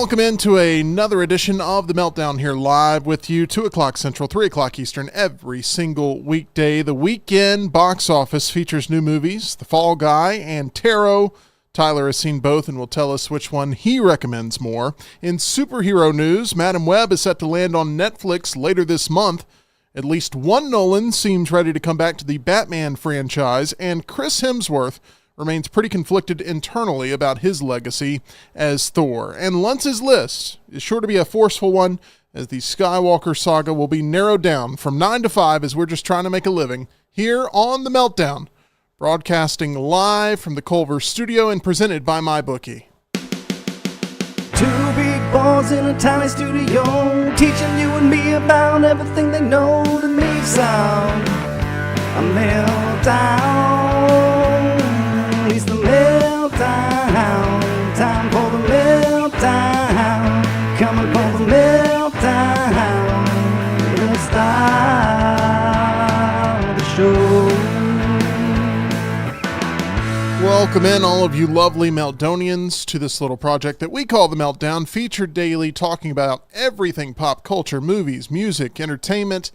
Welcome into another edition of The Meltdown here live with you, 2 o'clock Central, 3 o'clock Eastern, every single weekday. The weekend box office features new movies, The Fall Guy and Tarot. Tyler has seen both and will tell us which one he recommends more. In superhero news, Madam Web is set to land on Netflix later this month. At least one Nolan seems ready to come back to the Batman franchise, and Chris Hemsworth remains pretty conflicted internally about his legacy as Thor. And Lunce's list is sure to be a forceful one, as the Skywalker Saga will be narrowed down from 9 to 5 as we're just trying to make a living here on The Meltdown, broadcasting live from the Culver studio and presented by MyBookie. Two big boys in a tiny studio, teaching you and me about everything they know to make sound a meltdown. It's the meltdown, time for the meltdown, coming for the meltdown. Let's start the show. Welcome in, all of you lovely Meltdonians, to this little project that we call The Meltdown, featured daily, talking about everything pop culture, movies, music, entertainment.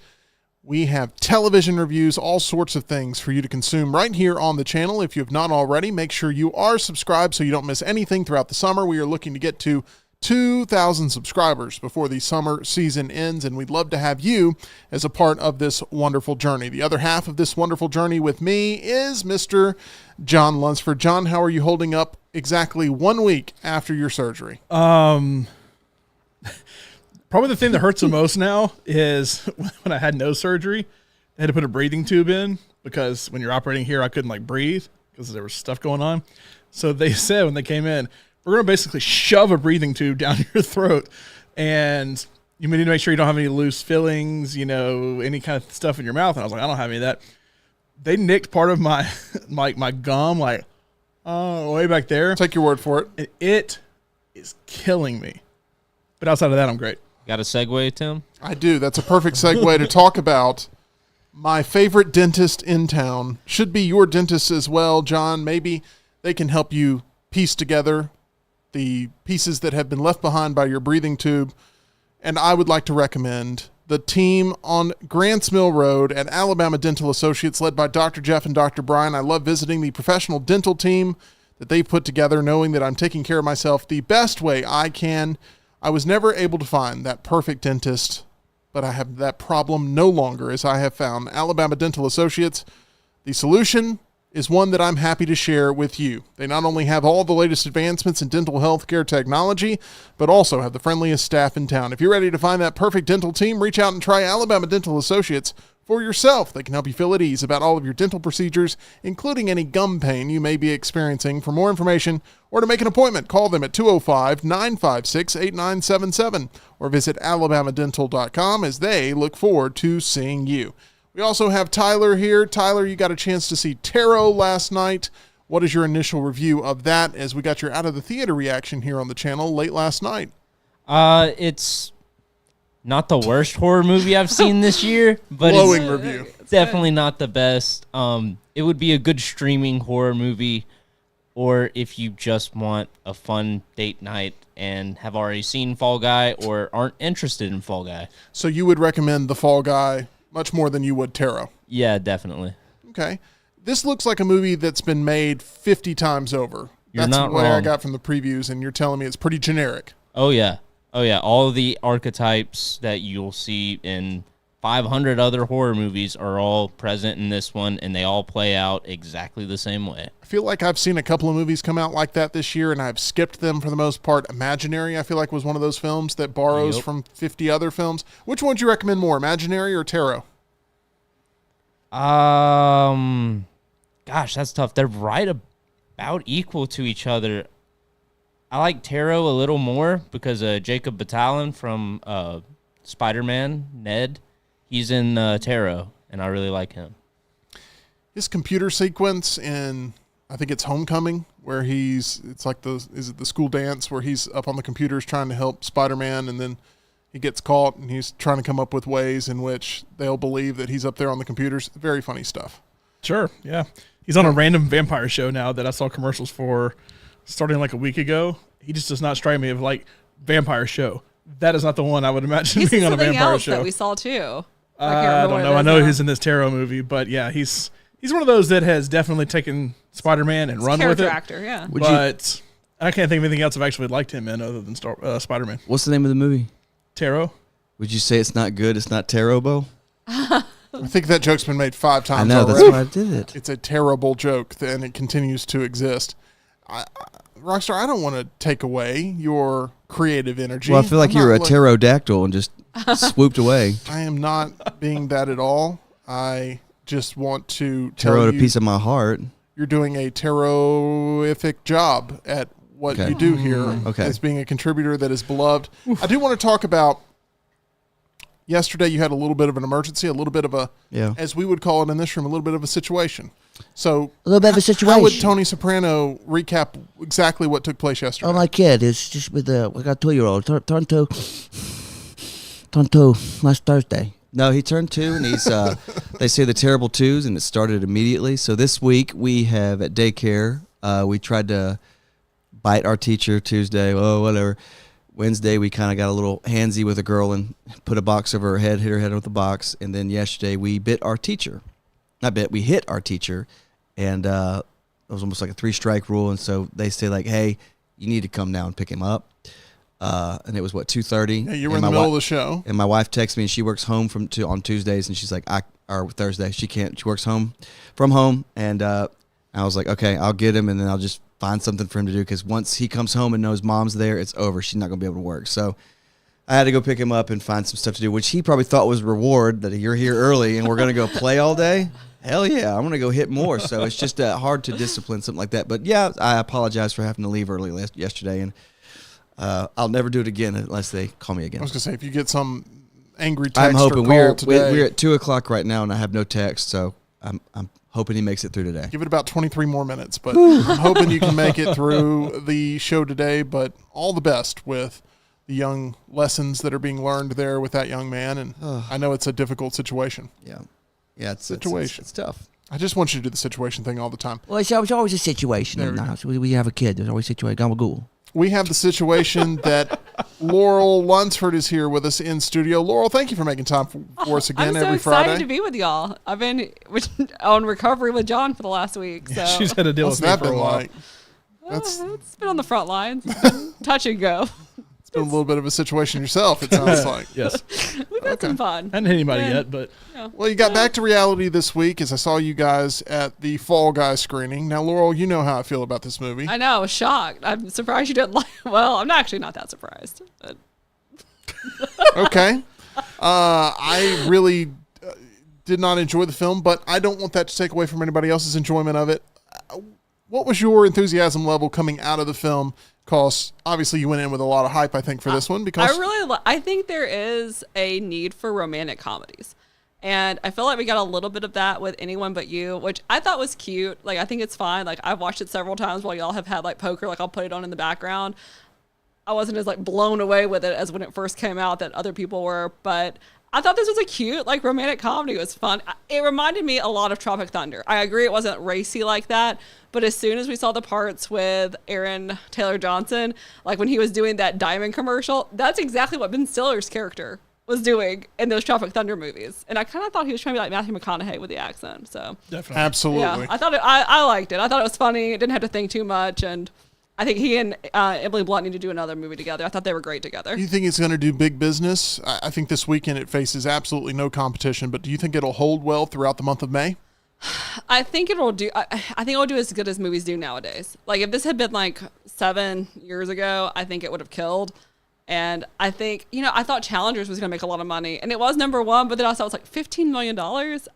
We have television reviews, all sorts of things for you to consume right here on the channel. If you have not already, make sure you are subscribed so you don't miss anything throughout the summer. We are looking to get to 2,000 subscribers before the summer season ends, and we'd love to have you as a part of this wonderful journey. The other half of this wonderful journey with me is Mr. John Lunsford. John, how are you holding up exactly 1 week after your surgery? Probably the thing that hurts the most now is when I had no surgery, I had to put a breathing tube in because when you're operating here, I couldn't breathe because there was stuff going on. So they said when they came in, we're going to basically shove a breathing tube down your throat, and you need to make sure you don't have any loose fillings, any kind of stuff in your mouth. And I was like, I don't have any of that. They nicked part of my my gum, way back there. Take your word for it. And it is killing me. But outside of that, I'm great. Got a segue, Tim? I do. That's a perfect segue to talk about my favorite dentist in town. Should be your dentist as well, John. Maybe they can help you piece together the pieces that have been left behind by your breathing tube. And I would like to recommend the team on Grants Mill Road at Alabama Dental Associates, led by Dr. Jeff and Dr. Brian. I love visiting the professional dental team that they've put together, knowing that I'm taking care of myself the best way I can. I was never able to find that perfect dentist, but I have that problem no longer, as I have found Alabama Dental Associates. The solution is one that I'm happy to share with you. They not only have all the latest advancements in dental healthcare technology, but also have the friendliest staff in town. If you're ready to find that perfect dental team, reach out and try Alabama Dental Associates for yourself. They can help you feel at ease about all of your dental procedures, including any gum pain you may be experiencing. For more information or to make an appointment, call them at 205-956-8977 or visit alabamadental.com, as they look forward to seeing you. We also have Tyler here. Tyler, you got a chance to see Tarot last night. What is your initial review of that, as we got your out of the theater reaction here on the channel late last night? It's not the worst horror movie I've seen this year, but glowing review. Definitely not the best. It would be a good streaming horror movie, or if you just want a fun date night and have already seen Fall Guy or aren't interested in Fall Guy. So you would recommend The Fall Guy much more than you would Tarot? Yeah, definitely. Okay. This looks like a movie that's been made 50 times over. You're That's not what wrong. I got from the previews, and you're telling me it's pretty generic. Oh, yeah. All of the archetypes that you'll see in 500 other horror movies are all present in this one, and they all play out exactly the same way. I feel like I've seen a couple of movies come out like that this year, and I've skipped them for the most part. Imaginary, I feel like, was one of those films that borrows from 50 other films. Which one would you recommend more, Imaginary or Tarot? Gosh, that's tough. They're right about equal to each other. I like Tarot a little more because Jacob Batalon from Spider-Man, Ned, he's in Tarot, and I really like him. His computer sequence in, I think it's Homecoming, where it's like the school dance where he's up on the computers trying to help Spider-Man, and then he gets caught, and he's trying to come up with ways in which they'll believe that he's up there on the computers. Very funny stuff. Sure, yeah. He's on a random vampire show now that I saw commercials for starting like a week ago. He just does not strike me of vampire show. That is not the one I would imagine He's being in on a something vampire else show. that we saw too. I don't know. I know he's in this Tarot movie, but yeah, he's one of those that has definitely taken Spider-Man and run with it. Actor, yeah. But I can't think of anything else I've actually liked him in other than Spider-Man. What's the name of the movie? Tarot. Would you say it's not good? It's not Tarot, Bo? I think that joke's been made 5 times I know, already. that's why I did it. It's a terrible joke, and it continues to exist. Rockstar, I don't want to take away your creative energy. Well, I feel like you were a pterodactyl and just swooped away. I am not being that at all. I just want to tell Tarot a you piece of my heart. you're doing a terrific job at what you do here as being a contributor that is beloved. I do want to talk about yesterday you had a little bit of an emergency, a little bit of a, as we would call it in this room, a little bit of a situation. So a little bit of a situation. How would Tony Soprano recap exactly what took place yesterday? Oh, my kid is just with we got a 2-year-old. Turned 2 last Thursday. No, he turned 2, and he's. They say the terrible twos, and it started immediately. So this week we have at daycare. We tried to bite our teacher Tuesday. Oh, whatever. Wednesday we kind of got a little handsy with a girl and put a box over her head, hit her head with a box, and then yesterday we bit our teacher. We hit our teacher, and it was almost like a 3-strike rule. And so they say like, "Hey, you need to come now and pick him up." And it was 2:30. Yeah, you were in the middle of the show, and my wife texted me, and she works home on Tuesdays, and she's like, or Thursday, she works from home, and I was like, okay, I'll get him, and then I'll just find something for him to do, because once he comes home and knows mom's there, it's over. She's not gonna be able to work, so I had to go pick him up and find some stuff to do, which he probably thought was reward, that you're here early and we're gonna go play all day. Hell yeah, I'm gonna go hit more. So it's just hard to discipline something like that. But yeah, I apologize for having to leave early yesterday, and I'll never do it again unless they call me again. I was gonna say, if you get some angry text I'm hoping or call today, we're at 2:00 right now, and I have no text, so I'm hoping he makes it through today. Give it about 23 more minutes, but I'm hoping you can make it through the show today. But all the best with the young lessons that are being learned there with that young man, and I know it's a difficult situation. Yeah, it's tough. I just want you to do the situation thing all the time. Well, it's always a situation in the house. We have a kid. There's always a situation. Gabagool. We have the situation that Laurel Lunsford is here with us in studio. Laurel, thank you for making time for us again every Friday. I'm so excited to be with y'all. I've been on recovery with John for the last week. So. She's had a deal with me for a while. It's been on the front lines. Touch and go. It's been a little bit of a situation yourself, it sounds like. Yes. We've had some fun. I hadn't hit anybody yet, but... Well, you got back to reality this week as I saw you guys at the Fall Guy screening. Now, Laurel, you know how I feel about this movie. I know. I was shocked. I'm surprised you didn't like it. Well, I'm actually not that surprised. But. Okay. I really did not enjoy the film, but I don't want that to take away from anybody else's enjoyment of it. What was your enthusiasm level coming out of the film? Because obviously you went in with a lot of hype, I think, for this one. Because I think there is a need for romantic comedies. And I feel like we got a little bit of that with Anyone But You, which I thought was cute. Like, I think it's fine. Like, I've watched it several times while y'all have had, like, poker. Like, I'll put it on in the background. I wasn't as, like, blown away with it as when it first came out that other people were. But I thought this was a cute, like, romantic comedy. It was fun. It reminded me a lot of Tropic Thunder. I agree it wasn't racy like that. But as soon as we saw the parts with Aaron Taylor Johnson, like, when he was doing that diamond commercial, that's exactly what Ben Stiller's character was doing in those Tropic Thunder movies. And I kind of thought he was trying to be like Matthew McConaughey with the accent. So definitely. Absolutely. Yeah, I thought I liked it. I thought it was funny. It didn't have to think too much. And I think he and Emily Blunt need to do another movie together. I thought they were great together. Do you think it's going to do big business? I think this weekend it faces absolutely no competition, but do you think it'll hold well throughout the month of May? I think it'll do. I think it'll do as good as movies do nowadays. Like, if this had been like 7 years ago, I think it would have killed. And I think, I thought Challengers was going to make a lot of money, and it was number 1, but then I saw it was like $15 million.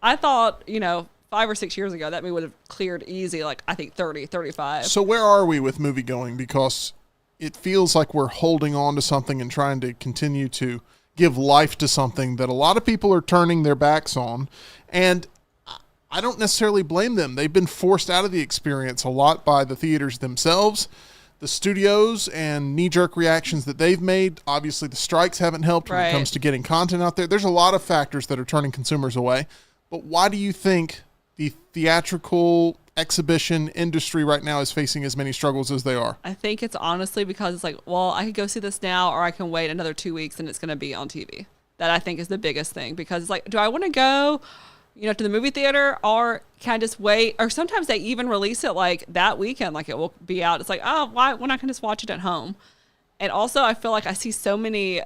I thought, 5 or 6 years ago, that movie would have cleared easy, like, I think 30, 35. So where are we with movie going? Because it feels like we're holding on to something and trying to continue to give life to something that a lot of people are turning their backs on. And I don't necessarily blame them. They've been forced out of the experience a lot by the theaters themselves, the studios, and knee-jerk reactions that they've made. Obviously, the strikes haven't helped when it comes to getting content out there. There's a lot of factors that are turning consumers away. But why do you think the theatrical exhibition industry right now is facing as many struggles as they are? I think it's honestly because it's like, well, I could go see this now, or I can wait another 2 weeks and it's going to be on TV. That I think is the biggest thing, because it's like, do I want to go, to the movie theater, or can I just wait? Or sometimes they even release it like that weekend, like it will be out. It's like, oh, why not can just watch it at home? And also I feel like I see so many,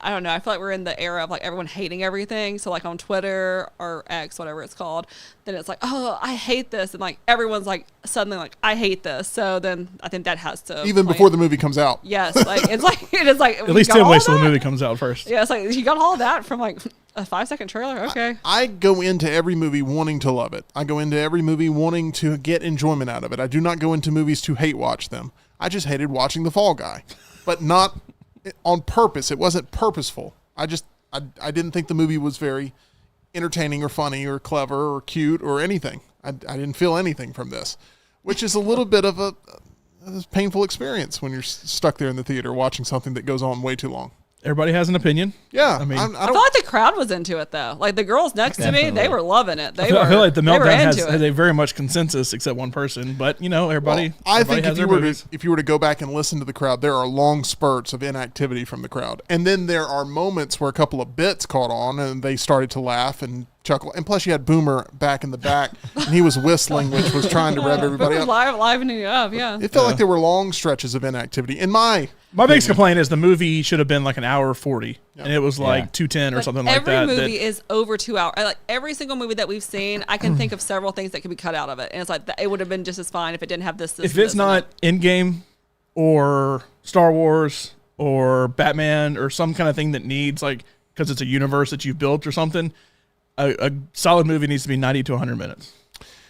I don't know, I feel like we're in the era of like everyone hating everything. So like on Twitter or X, whatever it's called, then it's like, oh, I hate this. And like everyone's like suddenly like, I hate this. So then I think that has to Even before the movie comes out. Yes, like it is like At least 10 waits till the movie comes out first. Yeah, it's like you got all that from like a 5-second trailer. Okay. I go into every movie wanting to love it. I go into every movie wanting to get enjoyment out of it. I do not go into movies to hate watch them. I just hated watching The Fall Guy, but not on purpose. It wasn't purposeful. I didn't think the movie was very entertaining or funny or clever or cute or anything. I didn't feel anything from this, which is a little bit of a painful experience when you're stuck there in the theater watching something that goes on way too long. Everybody has an opinion. Yeah. I mean, I felt like the crowd was into it though. Like the girls next to me, they were loving it. I feel like the Meltdown has a very much consensus except one person, but everybody. Well, I think has if you were to go back and listen to the crowd, there are long spurts of inactivity from the crowd, and then there are moments where a couple of bits caught on and they started to laugh and chuckle. And plus, you had Boomer back in the back, and he was whistling, which was trying to rev everybody up. Livening you up, yeah. It felt like there were long stretches of inactivity. In my biggest complaint is the movie should have been like an hour 40, and it was like 2:10 or something like that. Every movie is over 2 hours. Like every single movie that we've seen, I can think of several things that could be cut out of it, and it's like it would have been just as fine if it didn't have this. If it's not Endgame or Star Wars or Batman or some kind of thing that needs because it's a universe that you've built or something, a solid movie needs to be 90 to 100 minutes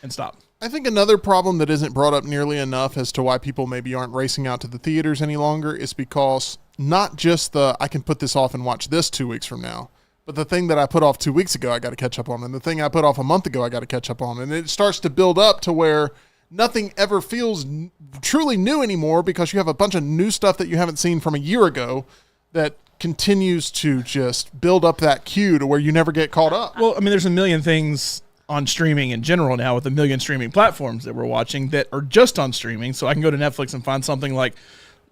and stop. I think another problem that isn't brought up nearly enough as to why people maybe aren't racing out to the theaters any longer is because not just I can put this off and watch this 2 weeks from now, but the thing that I put off 2 weeks ago, I got to catch up on, and the thing I put off a month ago, I got to catch up on. And it starts to build up to where nothing ever feels truly new anymore because you have a bunch of new stuff that you haven't seen from a year ago that continues to just build up that queue to where you never get caught up. Well, I mean, there's a million things on streaming in general now with a million streaming platforms that we're watching that are just on streaming. So I can go to Netflix and find something like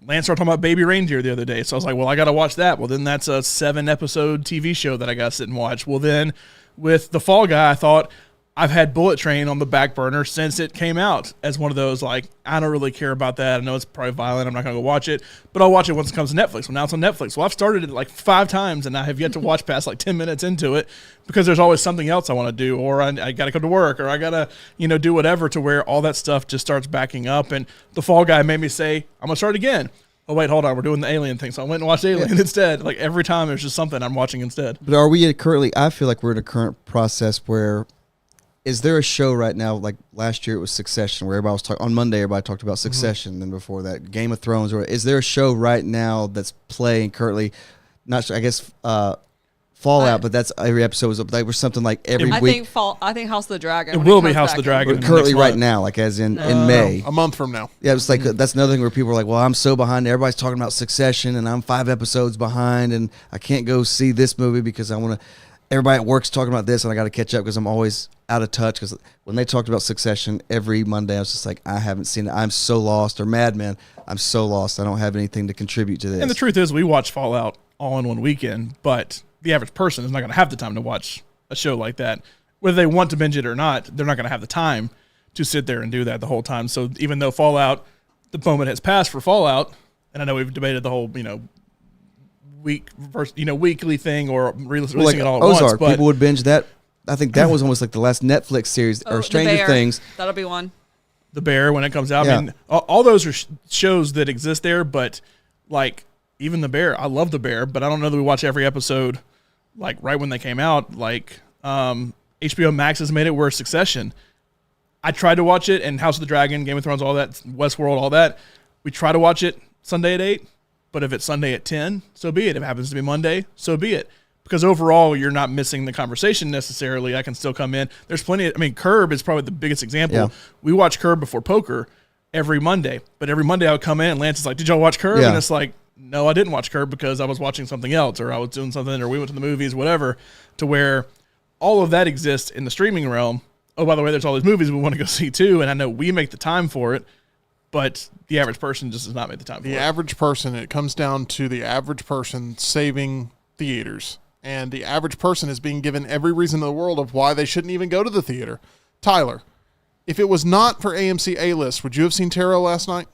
Lance started talking about Baby Reindeer the other day. So I was like, well, I got to watch that. Well, then that's a 7-episode TV show that I got to sit and watch. Well, then with The Fall Guy, I thought I've had Bullet Train on the back burner since it came out as one of those, I don't really care about that. I know it's probably violent. I'm not going to go watch it, but I'll watch it once it comes to Netflix. Well, now it's on Netflix. Well, I've started it 5 times, and I have yet to watch past 10 minutes into it because there's always something else I want to do, or I got to go to work, or I got to, do whatever, to where all that stuff just starts backing up. And The Fall Guy made me say, I'm going to start again. Oh, wait, hold on. We're doing the Alien thing. So I went and watched Alien instead. Every time there's just something I'm watching instead. But are we currently, I feel like we're in a current process where, is there a show right now, like last year it was Succession, where everybody was talking, on Monday everybody talked about Succession, and before that Game of Thrones, or is there a show right now that's playing currently, not sure, I guess Fallout, but that's every episode was like something like every week. I think House of the Dragon. It will be House of the Dragon. Currently right now, as in May. A month from now. Yeah, it's that's another thing where people are like, well, I'm so behind. Everybody's talking about Succession, and I'm 5 episodes behind, and I can't go see this movie because I want to. Everybody at work's talking about this, and I got to catch up because I'm always out of touch. Because when they talked about Succession every Monday, I was just like, I haven't seen it. I'm so lost. Or Mad Men, I'm so lost. I don't have anything to contribute to this. And the truth is, we watch Fallout all in one weekend, but the average person is not going to have the time to watch a show like that. Whether they want to binge it or not, they're not going to have the time to sit there and do that the whole time. So even though Fallout, the moment has passed for Fallout, and I know we've debated the whole, weekly thing or releasing it all at Ozark, once. But people would binge that. I think that was almost like the last Netflix series or Stranger Things. That'll be one. The Bear, when it comes out. Yeah. I mean, all those are shows that exist there, but even The Bear, I love The Bear, but I don't know that we watch every episode right when they came out. HBO Max has made it where Succession, I tried to watch it, and House of the Dragon, Game of Thrones, all that, Westworld, all that. We try to watch it Sunday at 8, but if it's Sunday at 10, so be it. If it happens to be Monday, so be it. Because overall, you're not missing the conversation necessarily. I can still come in. There's plenty Curb is probably the biggest example. Yeah. We watch Curb before poker every Monday, but every Monday I would come in and Lance is like, did y'all watch Curb? Yeah. And it's like, no, I didn't watch Curb because I was watching something else, or I was doing something, or we went to the movies, whatever, to where all of that exists in the streaming realm oh, by the way, there's all these movies we want to go see too, and I know we make the time for it, but the average person just does not make the time for it. The average person, it comes down to the average person saving theaters. And the average person is being given every reason in the world of why they shouldn't even go to the theater. Tyler, if it was not for AMC A-List, would you have seen Tarot last night?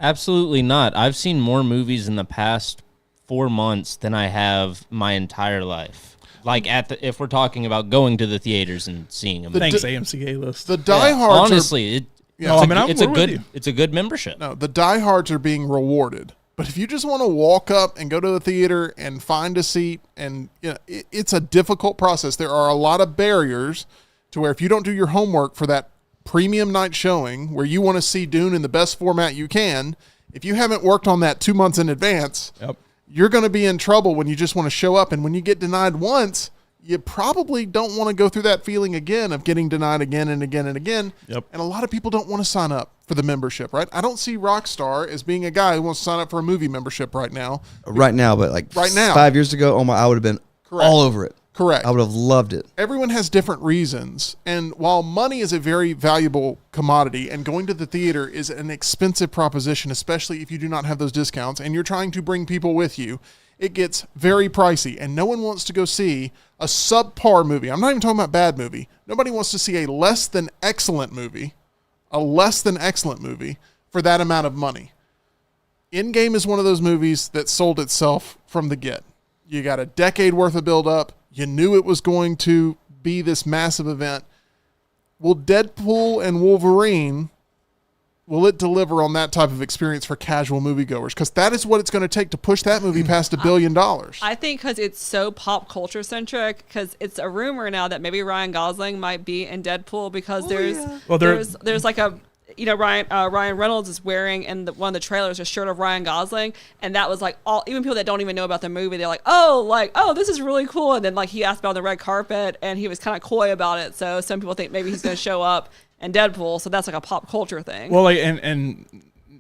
Absolutely not. I've seen more movies in the past 4 months than I have my entire life. Like if we're talking about going to the theaters and seeing them. Thanks, AMC A-List. The diehards honestly, it's a good membership. No, the diehards are being rewarded. But if you just want to walk up and go to the theater and find a seat, and it's a difficult process. There are a lot of barriers to where if you don't do your homework for that premium night showing where you want to see Dune in the best format you can, if you haven't worked on that 2 months in advance, you're going to be in trouble when you just want to show up. And when you get denied once, you probably don't want to go through that feeling again of getting denied again and again and again. Yep. And a lot of people don't want to sign up for the membership, right? I don't see Rockstar as being a guy who wants to sign up for a movie membership right now. Right now, but like right now, 5 years ago, I would have been all over it. Correct. I would have loved it. Everyone has different reasons. And while money is a very valuable commodity and going to the theater is an expensive proposition, especially if you do not have those discounts and you're trying to bring people with you, it gets very pricey. And no one wants to go see a subpar movie. I'm not even talking about bad movie. Nobody wants to see a less than excellent movie for that amount of money. Endgame is one of those movies that sold itself from the get. You got a decade worth of build up. You knew it was going to be this massive event. Will Deadpool and Wolverine, will it deliver on that type of experience for casual moviegoers? Because that is what it's going to take to push that movie past $1 billion. I think because it's so pop culture centric, because it's a rumor now that maybe Ryan Gosling might be in Deadpool because there's like a, Ryan Reynolds is wearing in one of the trailers a shirt of Ryan Gosling, and that was like even people that don't even know about the movie, they're like, oh, this is really cool. And then like he asked about the red carpet, and he was kind of coy about it. So some people think maybe he's going to show up in Deadpool. So that's like a pop culture thing. Well, like and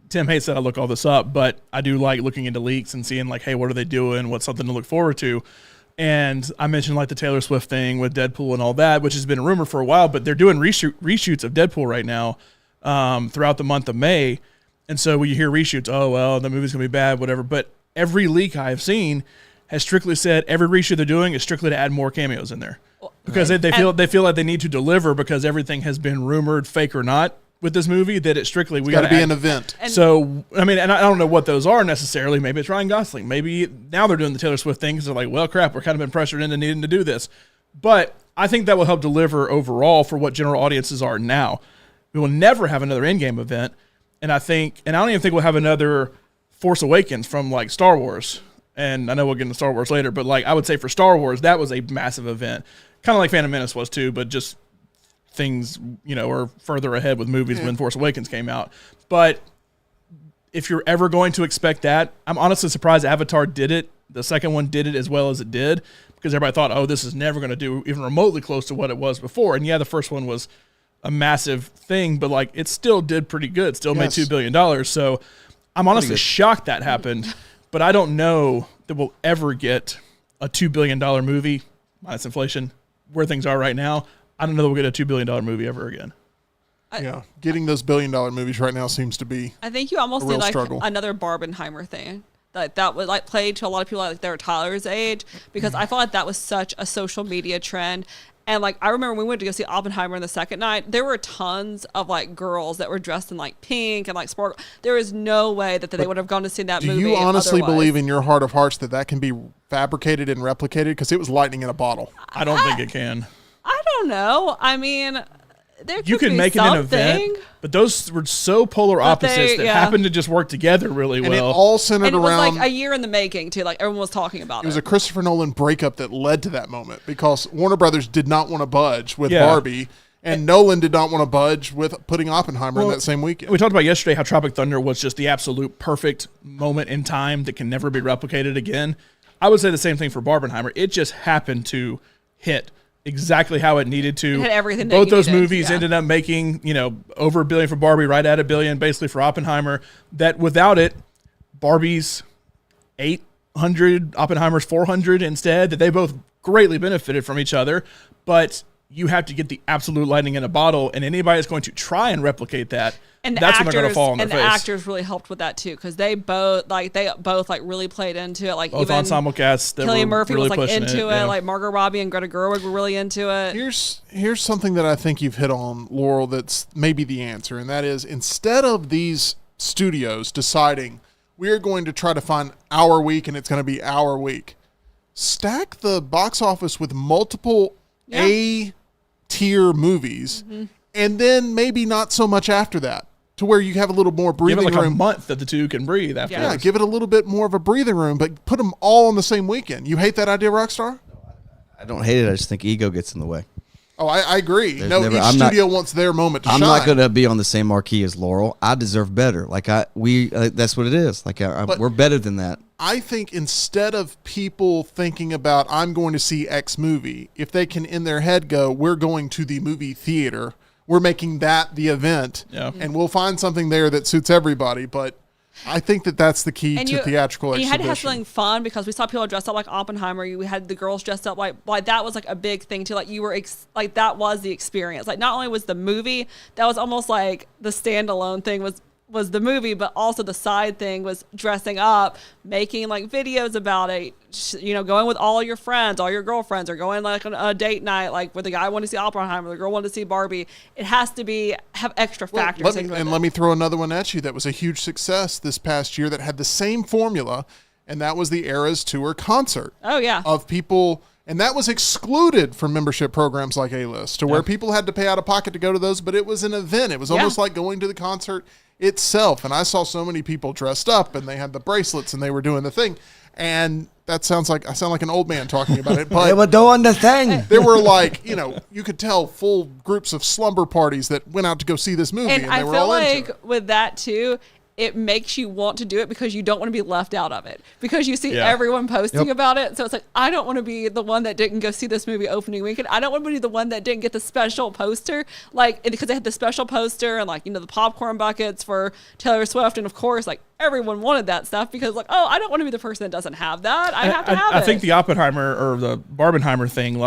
Tim hates that I look all this up, but I do like looking into leaks and seeing like, hey, what are they doing? What's something to look forward to? And I mentioned like the Taylor Swift thing with Deadpool and all that, which has been a rumor for a while, but they're doing reshoots of Deadpool right now. Throughout the month of May. And so when you hear reshoots, oh, well, the movie's going to be bad, whatever. But every leak I have seen has strictly said every reshoot they're doing is strictly to add more cameos in there. Because they feel like they need to deliver because everything has been rumored, fake or not, with this movie, that it's strictly, we got to be an event. So, I mean, and I don't know what those are necessarily. Maybe it's Ryan Gosling. Maybe now they're doing the Taylor Swift thing because they're like, well, crap, we're kind of been pressured into needing to do this. But I think that will help deliver overall for what general audiences are now. We will never have another Endgame event, and I don't even think we'll have another Force Awakens from like Star Wars. And I know we'll get into Star Wars later, but like I would say for Star Wars, that was a massive event, kind of like Phantom Menace was too, but just things are further ahead with movies when Force Awakens came out. But if you're ever going to expect that, I'm honestly surprised Avatar did it. The second one did it as well as it did because everybody thought, oh, this is never going to do even remotely close to what it was before. And yeah, the first one was a massive thing, but like it still did pretty good. Still made $2 billion. So I'm honestly shocked that happened, but I don't know that we'll ever get a $2 billion movie minus inflation where things are right now. I don't know that we'll get a $2 billion movie ever again. Getting those $1 billion movies right now seems to be I think you almost did like struggle. Another Barbenheimer thing. That was like played to a lot of people like they were Tyler's age because I felt like that was such a social media trend. And like I remember when we went to go see Oppenheimer on the second night, there were tons of like girls that were dressed in like pink and like sparkle. There is no way that they would have gone to see that movie. Do you honestly believe in your heart of hearts that can be fabricated and replicated? Because it was lightning in a bottle. I don't think it can. I don't know. I mean, there could you can be make something. it an event, but those were so polar opposites that happened to just work together really well. And it all centered and it was around like a year in the making too. Like everyone was talking about it. It was a Christopher Nolan breakup that led to that moment because Warner Brothers did not want to budge with Barbie, and Nolan did not want to budge with putting Oppenheimer in that same weekend. We talked about yesterday how Tropic Thunder was just the absolute perfect moment in time that can never be replicated again. I would say the same thing for Barbenheimer. It just happened to hit exactly how it needed to. It had everything. Both those movies ended up making, over $1 billion for Barbie, right at $1 billion, basically for Oppenheimer. That without it, Barbie's 800, Oppenheimer's 400 instead. That they both greatly benefited from each other. But you have to get the absolute lightning in a bottle, and anybody that's going to try and replicate that, And that's when they're going to fall on their and face. the actors really helped with that too, because they both really played into it. Like Both even ensemble casts that Cillian were Murphy really was like pushing into it. yeah. Like Margot Robbie and Greta Gerwig were really into it. Here's something that I think you've hit on, Laurel, that's maybe the answer, and that is instead of these studios deciding we're going to try to find our week and it's going to be our week, stack the box office with multiple A-tier movies, and then maybe not so much after that, to where you have a little more Give breathing it like room. a month that the two can breathe after. Yeah, give it a little bit more of a breathing room, but put them all on the same weekend. You hate that idea, Rockstar? I don't hate it. I just think ego gets in the way. Oh, I agree. There's No, never- each I'm not- studio wants their moment to I'm shine. not going to be on the same marquee as Laurel. I deserve better. That's what it is. But- We're better than that. I think instead of people thinking about, I'm going to see X movie, if they can in their head go, we're going to the movie theater, we're making that the event, and we'll find something there that suits everybody. But I think that that's the key to theatrical and you exhibition. had to have something fun, because we saw people dressed up like Oppenheimer. We had the girls dressed up like that was like a big thing too. Like you were like that was the experience. Like not only was the movie, that was almost like the standalone thing was the movie, but also the side thing was dressing up, making like videos about it, going with all your friends, all your girlfriends, or going like on a date night, like where the guy wanted to see Oppenheimer, the girl wanted to see Barbie. It has to have extra factors. Let me throw another one at you that was a huge success this past year that had the same formula, and that was the Eras Tour concert. Oh yeah. Of people, and that was excluded from membership programs like A-List, to where people had to pay out of pocket to go to those, but it was an event. It was almost like going to the concert itself. And I saw so many people dressed up, and they had the bracelets, and they were doing the thing. And that sound like an old man talking about it. But They were doing the thing. there were you could tell full groups of slumber parties that went out to go see this movie, and, And they I were feel all into like it. with that too, it makes you want to do it because you don't want to be left out of it, because you see Yeah. everyone posting about it. So it's like, I don't want to be the one that didn't go see this movie opening weekend. I don't want to be the one that didn't get the special poster, because they had the special poster and the popcorn buckets for Taylor Swift. And of course, everyone wanted that stuff, because I don't want to be the person that doesn't have that. I have to have it. I think the Oppenheimer or the Barbenheimer thing,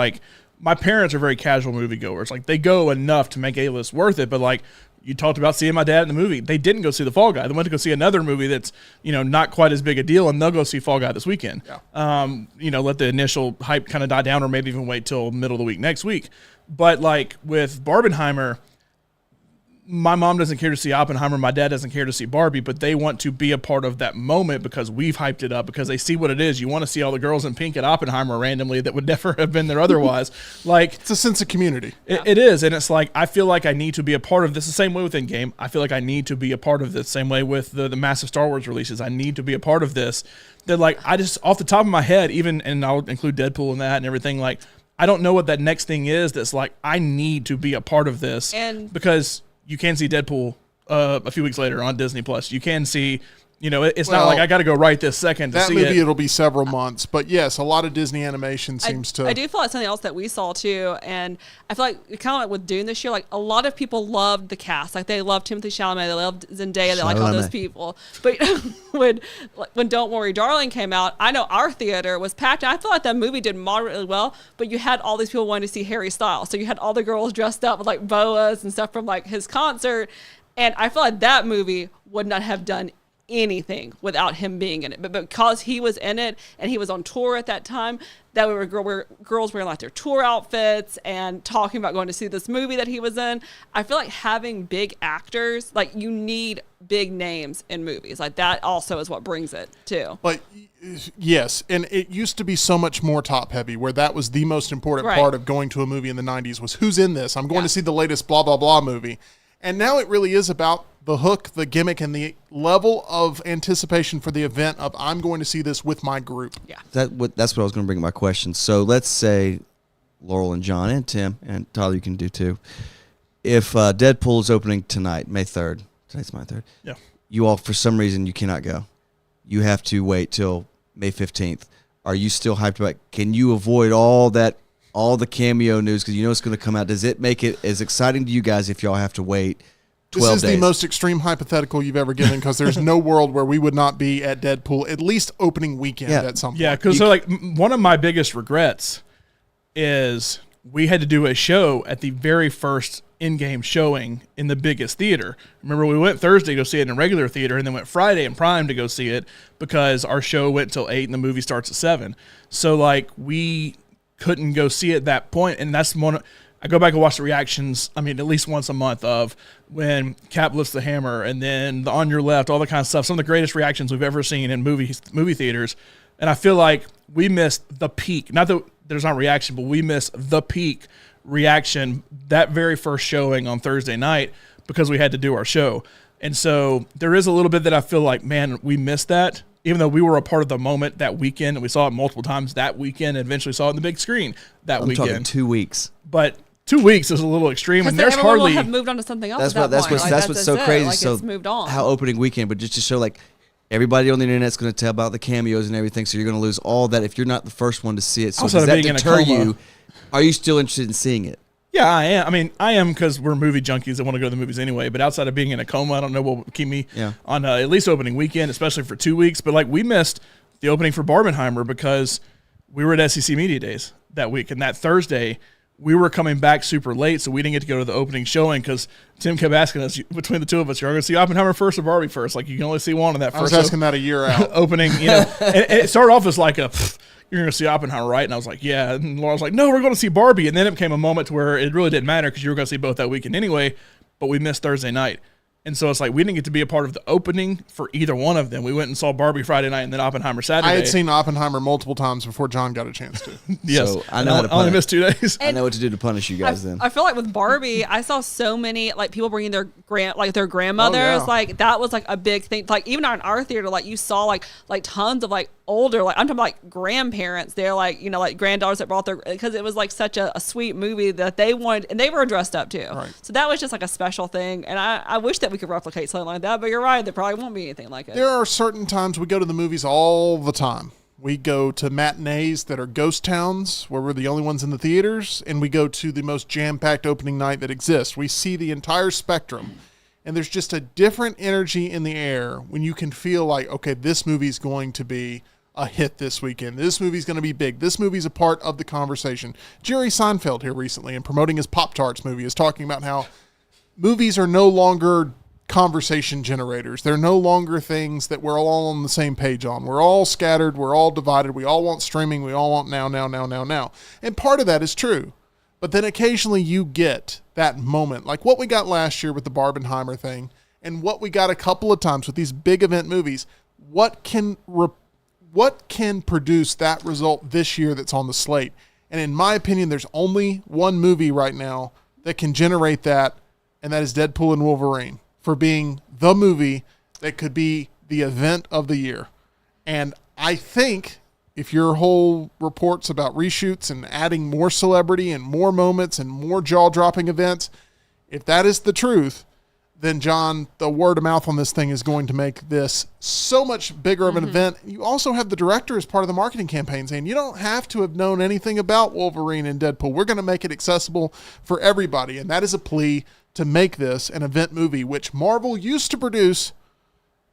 my parents are very casual moviegoers. They go enough to make A-List worth it, but you talked about seeing my dad in the movie. They didn't go see The Fall Guy. They went to go see another movie that's, not quite as big a deal, and they'll go see Fall Guy this weekend. Yeah. Let the initial hype kind of die down, or maybe even wait till middle of the week next week. But with Barbenheimer, my mom doesn't care to see Oppenheimer. My dad doesn't care to see Barbie, but they want to be a part of that moment because we've hyped it up, because they see what it is. You want to see all the girls in pink at Oppenheimer randomly that would never have been there otherwise. It's a sense of community. It is. And it's I feel like I need to be a part of this the same way with Endgame. I feel like I need to be a part of this same way with the massive Star Wars releases. I need to be a part of this. That I just, off the top of my head, and I'll include Deadpool in that and everything, I don't know what that next thing is that's I need to be a part of this. And because you can see Deadpool a few weeks later on Disney Plus. You can see, it's not like I got to go right this second to that see movie. it. It'll be several months, but yes, a lot of Disney animation seems to. I do feel like something else that we saw too, and I feel like kind of like with Dune this year, a lot of people loved the cast. They loved Timothée Chalamet, they loved Zendaya, they like all those people. But when Don't Worry, Darling came out, I know our theater was packed. And I feel like that movie did moderately well, but you had all these people wanting to see Harry Styles, so you had all the girls dressed up with boas and stuff from his concert, and I feel like that movie would not have done anything without him being in it. But because he was in it and he was on tour at that time, that we were girls wearing their tour outfits and talking about going to see this movie that he was in. I feel like having big actors, you need big names in movies. That also is what brings it too. But yes, and it used to be so much more top heavy, where that was the most important Right. part of going to a movie in the 90s was who's in this. I'm going to see the latest blah blah blah movie. And now it really is about the hook, the gimmick, and the level of anticipation for the event of I'm going to see this with my group. Yeah. That's what I was going to bring my question. So let's say Laurel and John and Tim and Tyler, you can do too. If Deadpool is opening tonight, May 3rd, tonight's May 3rd. Yeah. You all, for some reason, you cannot go. You have to wait till May 15th. Are you still hyped about? Can you avoid all the cameo news because it's going to come out? Does it make it as exciting to you guys if y'all have to wait 12 This is days? the most extreme hypothetical you've ever given, because there's no world where we would not be at Deadpool at least opening weekend at some point. Yeah, because one of my biggest regrets is we had to do a show at the very first in-game showing in the biggest theater. Remember, we went Thursday to go see it in a regular theater and then went Friday in Prime to go see it because our show went till 8 and the movie starts at 7. So, like, we couldn't go see it at that point, and that's one. I go back and watch the reactions, I mean, at least once a month of when Cap lifts the hammer and then the On Your Left, all that kind of stuff. Some of the greatest reactions we've ever seen in movie theaters. And I feel like we missed the peak. Not that there's not reaction, but we missed the peak reaction that very first showing on Thursday night because we had to do our show. And so there is a little bit that I feel like, man, we missed that. Even though we were a part of the moment that weekend and we saw it multiple times that weekend and eventually saw it on the big screen that I'm weekend. talking 2 weeks. But 2 weeks is a little extreme, and there's everyone hardly will have moved on to something else. That's what's so crazy. Like, so it's moved on. how opening weekend, but just to show like everybody on the internet's going to tell about the cameos and everything, so you're going to lose all that if you're not the first one to see it. So Outside does of that being in a deter coma. you? Are you still interested in seeing it? Yeah, I am. I mean, I am because we're movie junkies that want to go to the movies anyway. But outside of being in a coma, I don't know what will keep me on at least opening weekend, especially for 2 weeks. But like we missed the opening for Barbenheimer because we were at SEC Media Days that week, and that Thursday we were coming back super late, so we didn't get to go to the opening showing because Tim kept asking us between the two of us, "You're going to see Oppenheimer first or Barbie first?" Like you can only see one in that first. I was asking that a year out. Opening, you know, and it started off as like a. You're going to see Oppenheimer, right? And I was like, yeah. And Laurel was like, no, we're going to see Barbie. And then it became a moment to where it really didn't matter because you were going to see both that weekend anyway, but we missed Thursday night. And so it's like we didn't get to be a part of the opening for either one of them. We went and saw Barbie Friday night and then Oppenheimer Saturday. I had seen Oppenheimer multiple times before John got a chance to. Yes. So I know how to I only punish. missed 2 days. I know what to do to punish you guys then. I feel like with Barbie, I saw so many like people bringing their their grandmothers. Oh, yeah. Like that was like a big thing. Like even in our theater, like you saw like tons of like older, like I'm talking about like grandparents. They're like, you know, like granddaughters that brought their, because it was like such a sweet movie that they wanted, and they were dressed up too. Right. So that was just like a special thing. And I wish that we could replicate something like that, but you're right. There probably won't be anything like it. There are certain times we go to the movies all the time. We go to matinees that are ghost towns where we're the only ones in the theaters, and we go to the most jam-packed opening night that exists. We see the entire spectrum, and there's just a different energy in the air when you can feel like, okay, this movie's going to be a hit this weekend. This movie's going to be big. This movie's a part of the conversation. Jerry Seinfeld here recently, in promoting his Pop-Tarts movie, is talking about how movies are no longer conversation generators. They're no longer things that we're all on the same page on. We're all scattered. We're all divided. We all want streaming. We all want now. And part of that is true. But then occasionally you get that moment, like what we got last year with the Barbenheimer thing, and what we got a couple of times with these big event movies. What can produce that result this year that's on the slate? And in my opinion, there's only one movie right now that can generate that, and that is Deadpool and Wolverine, for being the movie that could be the event of the year. And I think if your whole reports about reshoots and adding more celebrity and more moments and more jaw-dropping events, if that is the truth, then John, the word of mouth on this thing is going to make this so much bigger of an event. You also have the director as part of the marketing campaign saying, you don't have to have known anything about Wolverine and Deadpool. We're going to make it accessible for everybody. And that is a plea to make this an event movie, which Marvel used to produce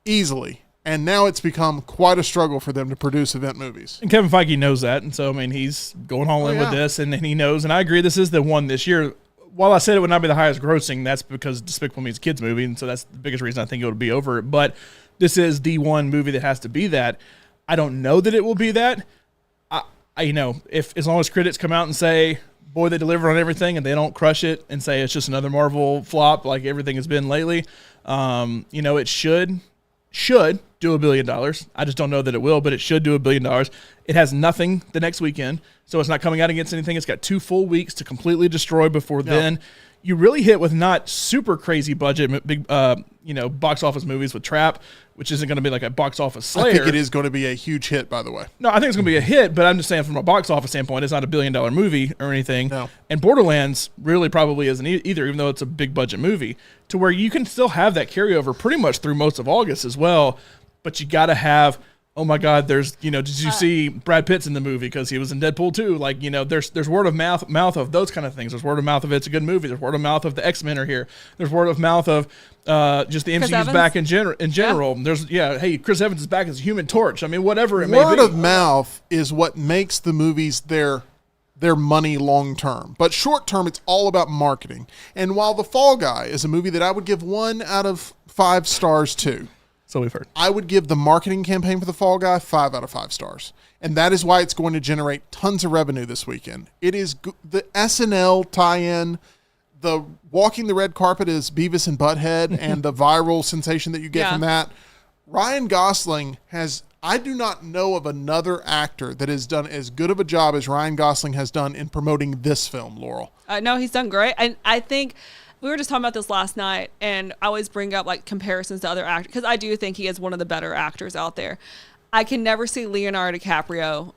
easily. And now it's become quite a struggle for them to produce event movies. And Kevin Feige knows that. And so, I mean, he's going all in with this, and he knows. And I agree, this is the one this year. While I said it would not be the highest grossing, that's because Despicable Me is a kids movie, and so that's the biggest reason I think it would be over it. But this is the one movie that has to be that. I don't know that it will be that. I if as long as critics come out and say, boy, they delivered on everything, and they don't crush it and say it's just another Marvel flop like everything has been lately, it should do $1 billion. I just don't know that it will, but it should do $1 billion. It has nothing the next weekend, so it's not coming out against anything. It's got 2 full weeks to completely destroy before then. You really hit with not super crazy budget, big, box office movies with Trap, which isn't going to be like a box office slayer. I think it is going to be a huge hit, by the way. No, I think it's going to be a hit, but I'm just saying from a box office standpoint, it's not $1 billion movie or anything. No. And Borderlands really probably isn't either, even though it's a big budget movie, to where you can still have that carryover pretty much through most of August as well. But you got to have, oh my God, there's, did you see Brad Pitt's in the movie because he was in Deadpool 2? Like, there's word of mouth of those kind of things. There's word of mouth of it's a good movie. There's word of mouth of the X-Men are here. There's word of mouth of just the MCU's back in general. There's, hey, Chris Evans is back as a Human Torch. I mean, whatever it may be. Word of mouth is what makes the movies their their money long term. But short term, it's all about marketing. And while The Fall Guy is a movie that I would give 1 out of 5 stars to, So we've heard. I would give the marketing campaign for The Fall Guy 5 out of 5 stars. And that is why it's going to generate tons of revenue this weekend. It is the SNL tie-in, the walking the red carpet is Beavis and Butthead, and the viral sensation that you get from that. Ryan Gosling I do not know of another actor that has done as good of a job as Ryan Gosling has done in promoting this film, Laurel. No, he's done great. And I think we were just talking about this last night, and I always bring up like comparisons to other actors because I do think he is one of the better actors out there. I can never see Leonardo DiCaprio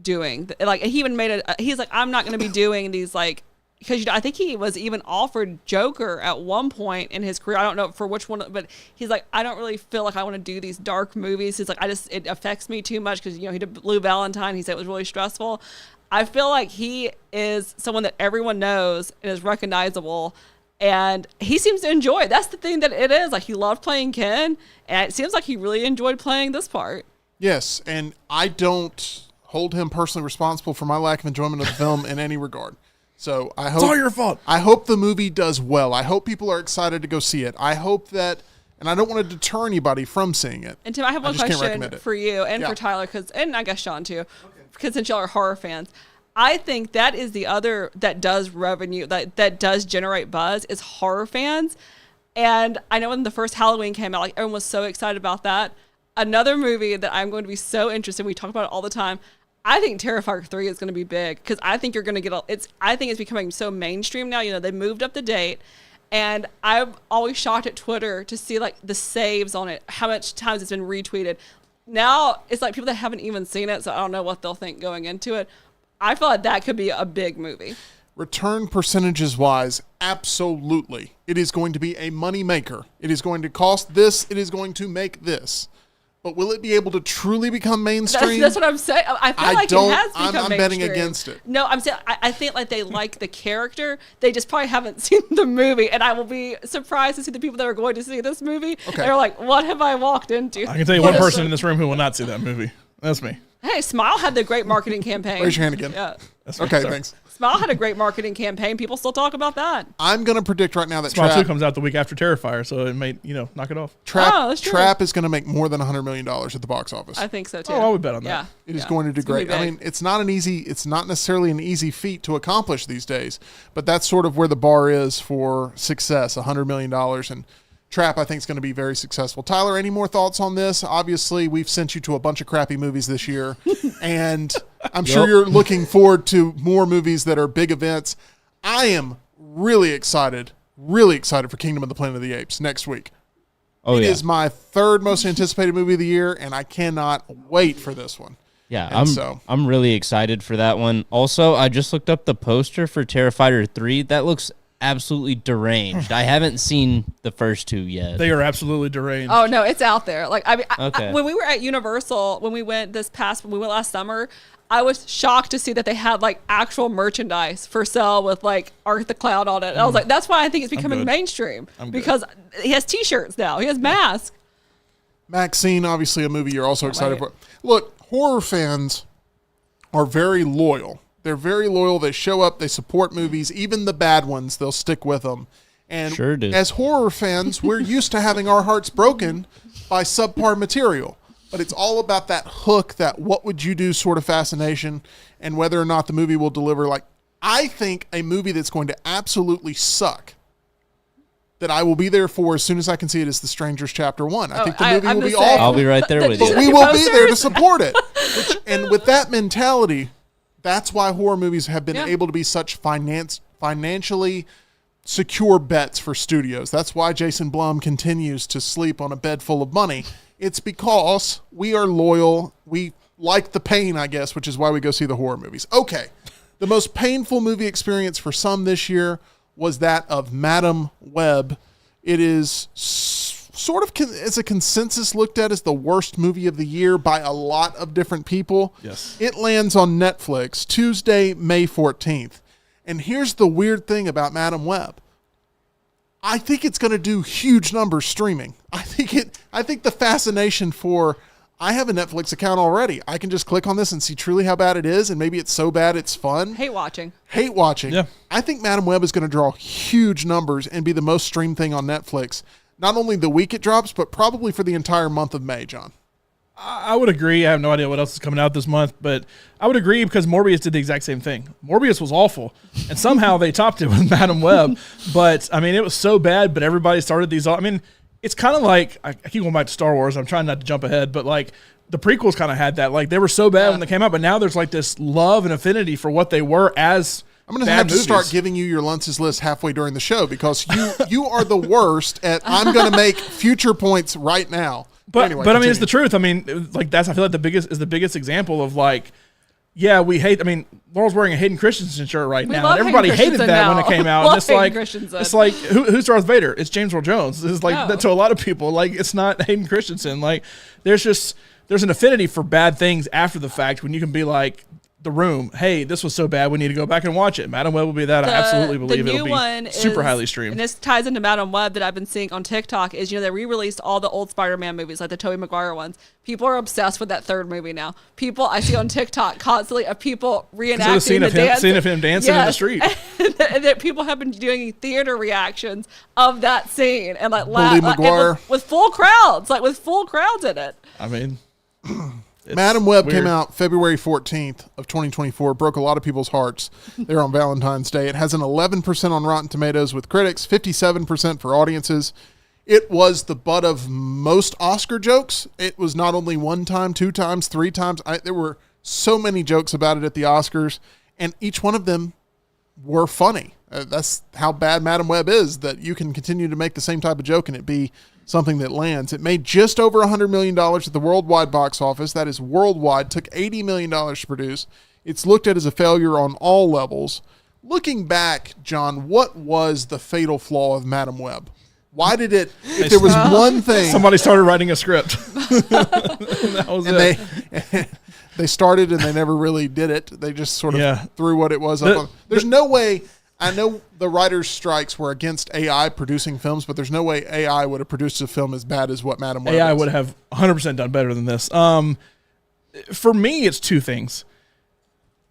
doing like he even made he's like, I'm not going to be doing these like, because I think he was even offered Joker at one point in his career. I don't know for which one, but he's like, I don't really feel like I want to do these dark movies. He's like, it affects me too much because, he did Blue Valentine. He said it was really stressful. I feel like he is someone that everyone knows and is recognizable, and he seems to enjoy it. That's the thing that it is. Like, he loved playing Ken, and it seems like he really enjoyed playing this part. Yes, and I don't hold him personally responsible for my lack of enjoyment of the film in any regard. So I hope It's all your fault. I hope the movie does well. I hope people are excited to go see it. I hope that, and I don't want to deter anybody from seeing it. And Tim, I have one just can't question recommend it. for you and for Tyler, and I guess Sean too, because since y'all are horror fans, I think that is the other that does revenue, that does generate buzz, is horror fans. And I know when the first Halloween came out, like everyone was so excited about that. Another movie that I'm going to be so interested in, we talk about it all the time, I think Terrifier 3 is going to be big because I think you're going to get I think it's becoming so mainstream now. They moved up the date, and I'm always shocked at Twitter to see like the saves on it, how much times it's been retweeted. Now it's like people that haven't even seen it, so I don't know what they'll think going into it. I feel like that could be a big movie. Return percentages wise, absolutely. It is going to be a money maker. It is going to cost this. It is going to make this. But will it be able to truly become mainstream? That's what I'm saying. I feel like it has become mainstream. I'm betting against it. No, I'm saying I think like they like the character. They just probably haven't seen the movie, and I will be surprised to see the people that are going to see this movie. Okay. They're like, "What have I walked into?" I can tell you one person in this room who will not see that movie. That's me. Hey, Smile had the great marketing campaign. Raise your hand again. Yeah. Okay, thanks. Smile had a great marketing campaign. People still talk about that. I'm going to predict right now that Smile 2 comes out the week after Terrifier, so it may, knock it off. Trap is going to make more than $100 million at the box office. I think so too. Oh, I would bet on that. Yeah. It is going to do great. I mean, it's not necessarily an easy feat to accomplish these days, but that's sort of where the bar is for success, $100 million. And Trap, I think, is going to be very successful. Tyler, any more thoughts on this? Obviously, we've sent you to a bunch of crappy movies this year, and I'm sure you're looking forward to more movies that are big events. I am really excited for Kingdom of the Planet of the Apes next week. It is my third most anticipated movie of the year, and I cannot wait for this one. Yeah, I'm really excited for that one. Also, I just looked up the poster for Terrifier 3. That looks absolutely deranged. I haven't seen the first 2 yet. They are absolutely deranged. Oh no, it's out there. Like I mean, okay. When we were at Universal, when we went last summer, I was shocked to see that they had like actual merchandise for sale with like Art the Clown on it. And I was like, that's why I think it's becoming mainstream because he has T-shirts now. He has masks. Maxine, obviously a movie you're also excited for. Look, horror fans are very loyal. They're very loyal. They show up. They support movies. Even the bad ones, they'll stick with them. And sure do. As horror fans, we're used to having our hearts broken by subpar material. But it's all about that hook, that what would you do sort of fascination, and whether or not the movie will deliver. Like, I think a movie that's going to absolutely suck, that I will be there for as soon as I can see it, is The Strangers Chapter 1. I think the movie will be awful. I'll be right there with you. But we will be there to support it. And with that mentality, that's why horror movies have been able to be such financially secure bets for studios. That's why Jason Blum continues to sleep on a bed full of money. It's because we are loyal. We like the pain, I guess, which is why we go see the horror movies. Okay. The most painful movie experience for some this year was that of Madam Web. It is sort of as a consensus looked at as the worst movie of the year by a lot of different people. Yes. It lands on Netflix Tuesday, May 14th. And here's the weird thing about Madam Web. I think it's going to do huge numbers streaming. I think the fascination for I have a Netflix account already. I can just click on this and see truly how bad it is, and maybe it's so bad it's fun. Hate watching. Yeah. I think Madam Web is going to draw huge numbers and be the most streamed thing on Netflix. Not only the week it drops, but probably for the entire month of May, John. I would agree. I have no idea what else is coming out this month, but I would agree because Morbius did the exact same thing. Morbius was awful, and somehow they topped it with Madam Web. But, I mean, it was so bad, but everybody started these. I mean, it's kind of like, I keep going back to Star Wars. I'm trying not to jump ahead, but, like, the prequels kind of had that. Like, they were so bad when they came out, but now there's, like, this love and affinity for what they were as I'm going to have to start giving you your Lunce's list halfway during the show because you are the worst at I'm going to make future points right now. But anyway, I mean, it's the truth. I mean, like I feel like the biggest example of like, yeah, we hate. I mean, Laurel's wearing a Hayden Christensen shirt right now, and everybody hated that when it came out. And it's like who's Darth Vader? It's James Earl Jones. It's like that to a lot of people. Like it's not Hayden Christensen. Like there's an affinity for bad things after the fact when you can be like. The Room. Hey, this was so bad. We need to go back and watch it. Madam Web will be that. I absolutely believe it'll be super highly streamed. And this ties into Madam Web that I've been seeing on TikTok. Is they re-released all the old Spider-Man movies, like the Tobey Maguire ones. People are obsessed with that third movie now. People I see on TikTok constantly of people reenacting the dance. Scene of him dancing in the street. and that people have been doing theater reactions of that scene and like Maguire with full crowds, in it. I mean. Madam Web came out February 14th of 2024. Broke a lot of people's hearts there on Valentine's Day. It has an 11% on Rotten Tomatoes with critics, 57% for audiences. It was the butt of most Oscar jokes. It was not only one time, two times, three times. There were so many jokes about it at the Oscars, and each one of them were funny. That's how bad Madam Web is, that you can continue to make the same type of joke and it be something that lands. It made just over $100 million at the worldwide box office. That is worldwide. Took $80 million to produce. It's looked at as a failure on all levels. Looking back, John, what was the fatal flaw of Madam Web? Why did it, if there was one thing... Somebody started writing a script. That was it. They started and they never really did it. They just sort of threw what it was up on. There's no way... I know the writers' strikes were against AI producing films, but there's no way AI would have produced a film as bad as what Madam Web AI is. would have 100% done better than this. For me, it's two things.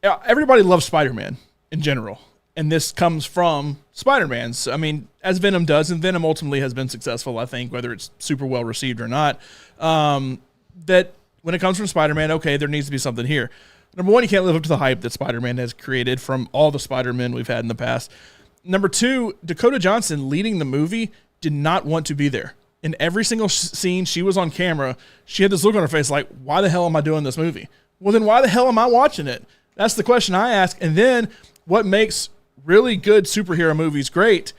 Everybody loves Spider-Man in general, and this comes from Spider-Man. So, I mean, as Venom does, and Venom ultimately has been successful, I think, whether it's super well received or not, that when it comes from Spider-Man, okay, there needs to be something here. Number one, you can't live up to the hype that Spider-Man has created from all the Spider-Men we've had in the past. Number two, Dakota Johnson leading the movie did not want to be there. In every single scene she was on camera, she had this look on her face like, why the hell am I doing this movie? Well, then why the hell am I watching it? That's the question I ask. And then what makes really good superhero movies great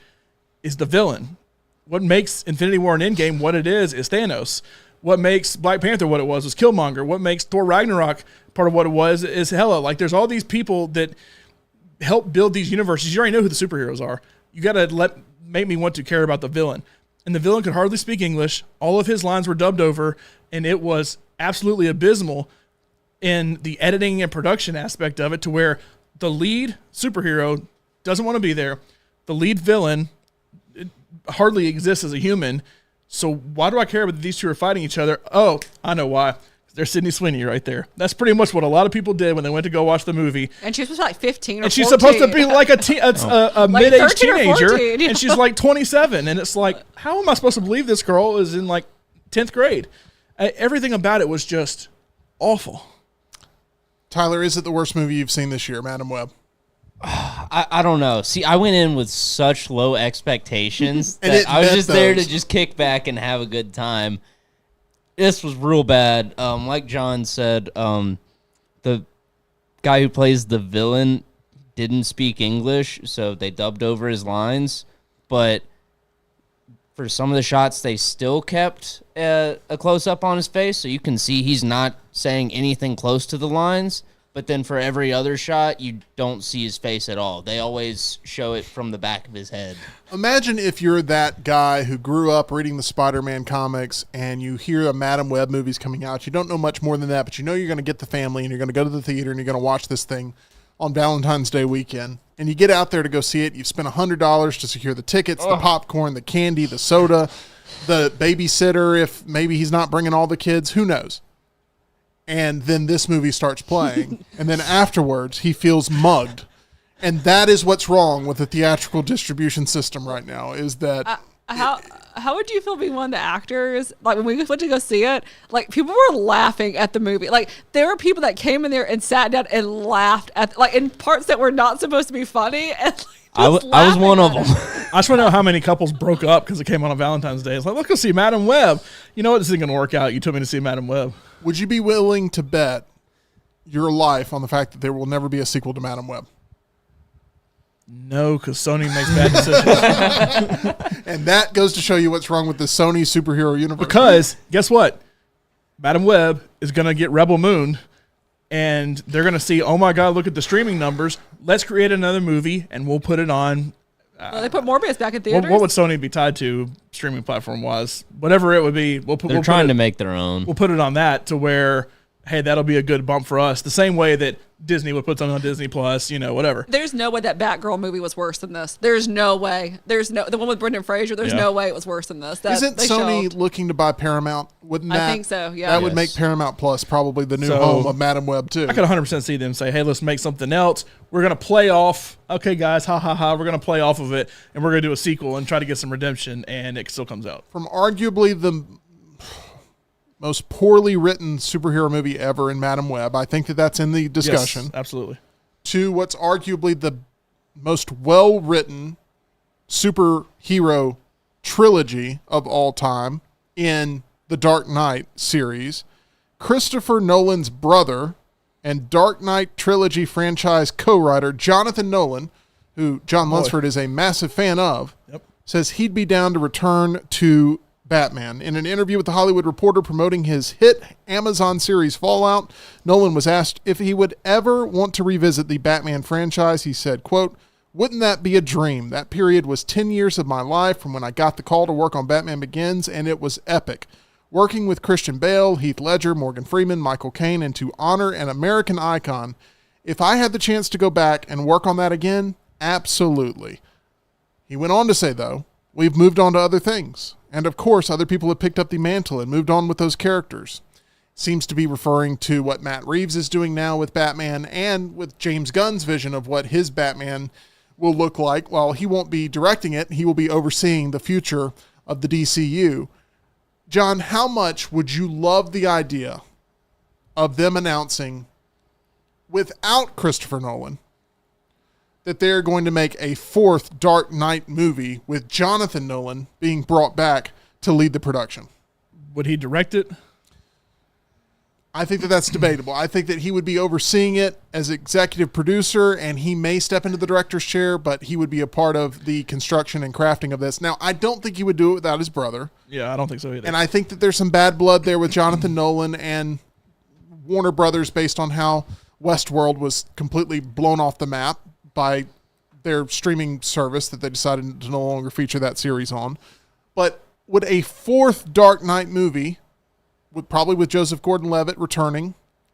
is the villain. What makes Infinity War and Endgame what it is Thanos. What makes Black Panther what it was Killmonger. What makes Thor Ragnarok part of what it was is Hela. Like, there's all these people that help build these universes. You already know who the superheroes are. You got to make me want to care about the villain. And the villain could hardly speak English. All of his lines were dubbed over, and it was absolutely abysmal in the editing and production aspect of it to where the lead superhero doesn't want to be there. The lead villain hardly exists as a human. So why do I care about these two are fighting each other? Oh, I know why. There's Sydney Sweeney right there. That's pretty much what a lot of people did when they went to go watch the movie. And she's supposed to be like 15 or 14. And she's supposed to be like a mid-aged teenager, 14, and she's like 27. And it's like, how am I supposed to believe this girl is in like 10th grade? Everything about it was just awful. Tyler, is it the worst movie you've seen this year, Madam Web? I don't know. See, I went in with such low expectations that I was just there to just kick back and have a good time. This was real bad. Like John said, the guy who plays the villain didn't speak English, so they dubbed over his lines. But for some of the shots, they still kept a close-up on his face, so you can see he's not saying anything close to the lines. But then for every other shot, you don't see his face at all. They always show it from the back of his head. Imagine if you're that guy who grew up reading the Spider-Man comics and you hear a Madam Web movie's coming out. You don't know much more than that, but you know you're going to get the family and you're going to go to the theater and you're going to watch this thing on Valentine's Day weekend. And you get out there to go see it. You've spent $100 to secure the tickets, the popcorn, the candy, the soda, the babysitter if maybe he's not bringing all the kids. Who knows? and then this movie starts playing, and then afterwards he feels mugged. And that is what's wrong with the theatrical distribution system right now, is that... How would you feel being one of the actors? Like, when we went to go see it, like, people were laughing at the movie. Like, there were people that came in there and sat down and laughed at, like, in parts that were not supposed to be funny. And I was one of them. I just want to know how many couples broke up because it came on Valentine's Day. It's like, let's go see Madam Web. You know what? This isn't going to work out. You took me to see Madam Web. Would you be willing to bet your life on the fact that there will never be a sequel to Madam Web? No, because Sony makes bad decisions. And that goes to show you what's wrong with the Sony superhero universe. Because guess what? Madam Web is going to get Rebel Moon, and they're going to see, oh my God, look at the streaming numbers. Let's create another movie, and we'll put it on. They put Morbius back in theaters. What would Sony be tied to streaming platform wise? Whatever it would be, They're trying to make their own. We'll put it on that to where, hey, that'll be a good bump for us. The same way that Disney would put something on Disney Plus, whatever. There's no way that Batgirl movie was worse than this. There's no way. The one with Brendan Fraser. There's no way it was worse than this. Isn't Sony looking to buy Paramount? Wouldn't that? I think so. Yeah, that would make Paramount Plus probably the new home of Madam Web too. I could 100% see them say, "Hey, let's make something else. We're gonna play off. Okay, guys, ha ha ha. We're gonna play off of it, and we're gonna do a sequel and try to get some redemption." And it still comes out from arguably the most poorly written superhero movie ever in Madam Web. I think that's in the discussion. Yes, absolutely. To what's arguably the most well-written superhero trilogy of all time in the Dark Knight series. Christopher Nolan's brother and Dark Knight trilogy franchise co-writer Jonathan Nolan, who John Lunsford is a massive fan of, says he'd be down to return to Batman. In an interview with The Hollywood Reporter promoting his hit Amazon series Fallout, Nolan was asked if he would ever want to revisit the Batman franchise. He said, quote, "Wouldn't that be a dream? That period was 10 years of my life from when I got the call to work on Batman Begins, and it was epic. Working with Christian Bale, Heath Ledger, Morgan Freeman, Michael Caine, and to honor an American icon. If I had the chance to go back and work on that again, absolutely." He went on to say, though, "We've moved on to other things. And of course, other people have picked up the mantle and moved on with those characters." Seems to be referring to what Matt Reeves is doing now with Batman and with James Gunn's vision of what his Batman will look like. While he won't be directing it, he will be overseeing the future of the DCU. John, how much would you love the idea of them announcing, without Christopher Nolan, that they're going to make a fourth Dark Knight movie with Jonathan Nolan being brought back to lead the production? Would he direct it? I think that that's debatable. I think that he would be overseeing it as executive producer, and he may step into the director's chair, but he would be a part of the construction and crafting of this. Now, I don't think he would do it without his brother. Yeah, I don't think so either. And I think that there's some bad blood there with Jonathan Nolan and Warner Brothers based on how Westworld was completely blown off the map by their streaming service that they decided to no longer feature that series on. But would a fourth Dark Knight movie, probably with Joseph Gordon-Levitt returning,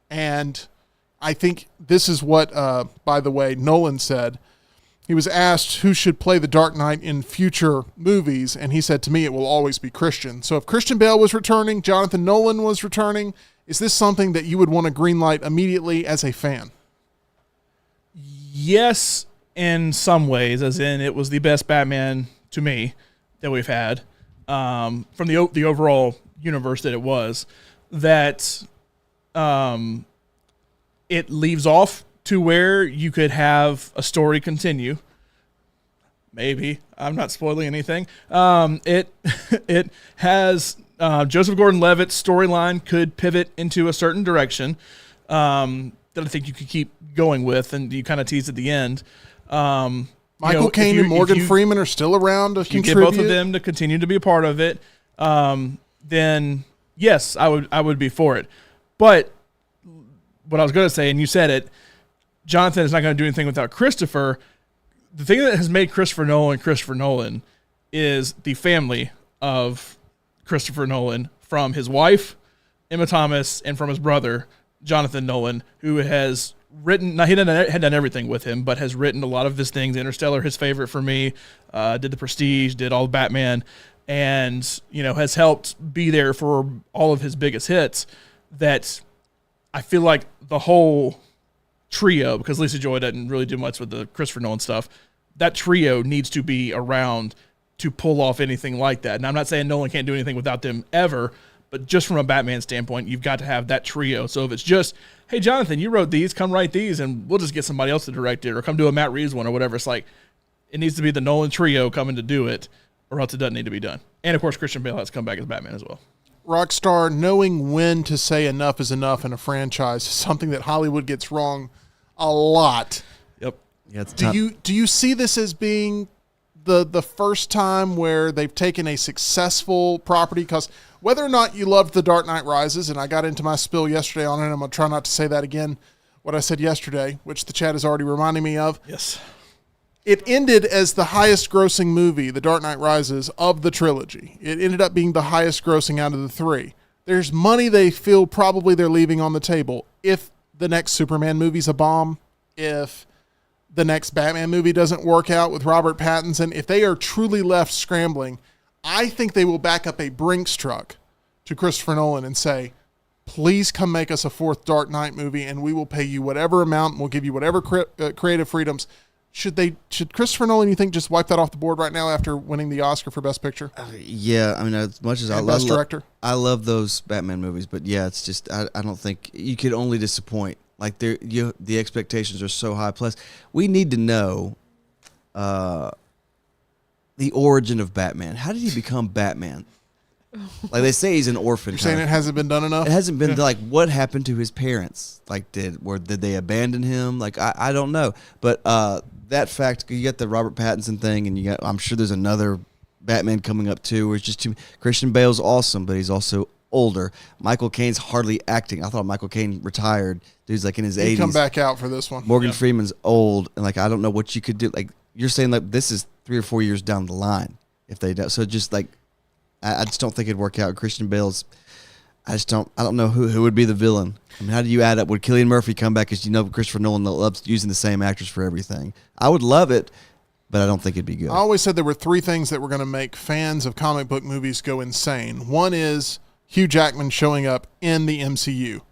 and I think this is what, by the way, Nolan said. He was asked who should play the Dark Knight in future movies, and he said, to me, it will always be Christian. So if Christian Bale was returning, Jonathan Nolan was returning, is this something that you would want to greenlight immediately as a fan? Yes, in some ways, as in it was the best Batman to me that we've had from the overall universe that it was. That it leaves off to where you could have a story continue. Maybe. I'm not spoiling anything. It has Joseph Gordon-Levitt's storyline could pivot into a certain direction that I think you could keep going with, and you kind of tease at the end. Michael Caine and Morgan Freeman are still around to contribute. You get both of them to continue to be a part of it. Then yes, I would be for it. But what I was going to say, and you said it, Jonathan is not going to do anything without Christopher. The thing that has made Christopher Nolan is the family of Christopher Nolan, from his wife, Emma Thomas, and from his brother, Jonathan Nolan, who has written, now he hadn't done everything with him, but has written a lot of his things. Interstellar, his favorite for me, did The Prestige, did all of Batman, and has helped be there for all of his biggest hits. That I feel like the whole trio, because Lisa Joy doesn't really do much with the Christopher Nolan stuff, that trio needs to be around to pull off anything like that. And I'm not saying Nolan can't do anything without them ever, but just from a Batman standpoint, you've got to have that trio. So if it's just, hey, Jonathan, you wrote these, come write these, and we'll just get somebody else to direct it, or come do a Matt Reeves one or whatever. It's like, it needs to be the Nolan trio coming to do it, or else it doesn't need to be done. And, of course, Christian Bale has to come back as Batman as well. Rockstar, knowing when to say enough is enough in a franchise is something that Hollywood gets wrong a lot. Yep. Yeah, it's Do you see this as being the first time where they've taken a successful property? Because whether or not you loved The Dark Knight Rises, and I got into my spill yesterday on it, and I'm going to try not to say that again, what I said yesterday, which the chat is already reminding me of. Yes. It ended as the highest grossing movie, The Dark Knight Rises, of the trilogy. It ended up being the highest grossing out of the three. There's money they feel probably they're leaving on the table. If the next Superman movie's a bomb, if the next Batman movie doesn't work out with Robert Pattinson, if they are truly left scrambling, I think they will back up a Brinks truck to Christopher Nolan and say, please come make us a fourth Dark Knight movie and we will pay you whatever amount and we'll give you whatever creative freedoms. Should Christopher Nolan, you think, just wipe that off the board right now after winning the Oscar for Best Picture? Yeah, I mean, as much as I love Best Director, I love those Batman movies, but yeah, it's just I don't think you could only disappoint. Like the expectations are so high. Plus, we need to know the origin of Batman. How did he become Batman? Like they say, he's an orphan. You're saying it hasn't been done enough? It hasn't been like what happened to his parents? Like did they abandon him? Like I don't know, but that fact, you got the Robert Pattinson thing, and I'm sure there's another Batman coming up too. Where it's just Christian Bale's awesome, but he's also older. Michael Caine's hardly acting. I thought Michael Caine retired. Dude's like in his 80s. Come back out for this one. Morgan Freeman's old, and like I don't know what you could do. Like you're saying, like this is 3 or 4 years down the line if they do. So just like I just don't think it'd work out. Christian Bale's. I don't know who would be the villain. I mean, how do you add up? Would Cillian Murphy come back? Because Christopher Nolan loves using the same actors for everything. I would love it, but I don't think it'd be good. I always said there were 3 things that were going to make fans of comic book movies go insane. One is Hugh Jackman showing up in the MCU.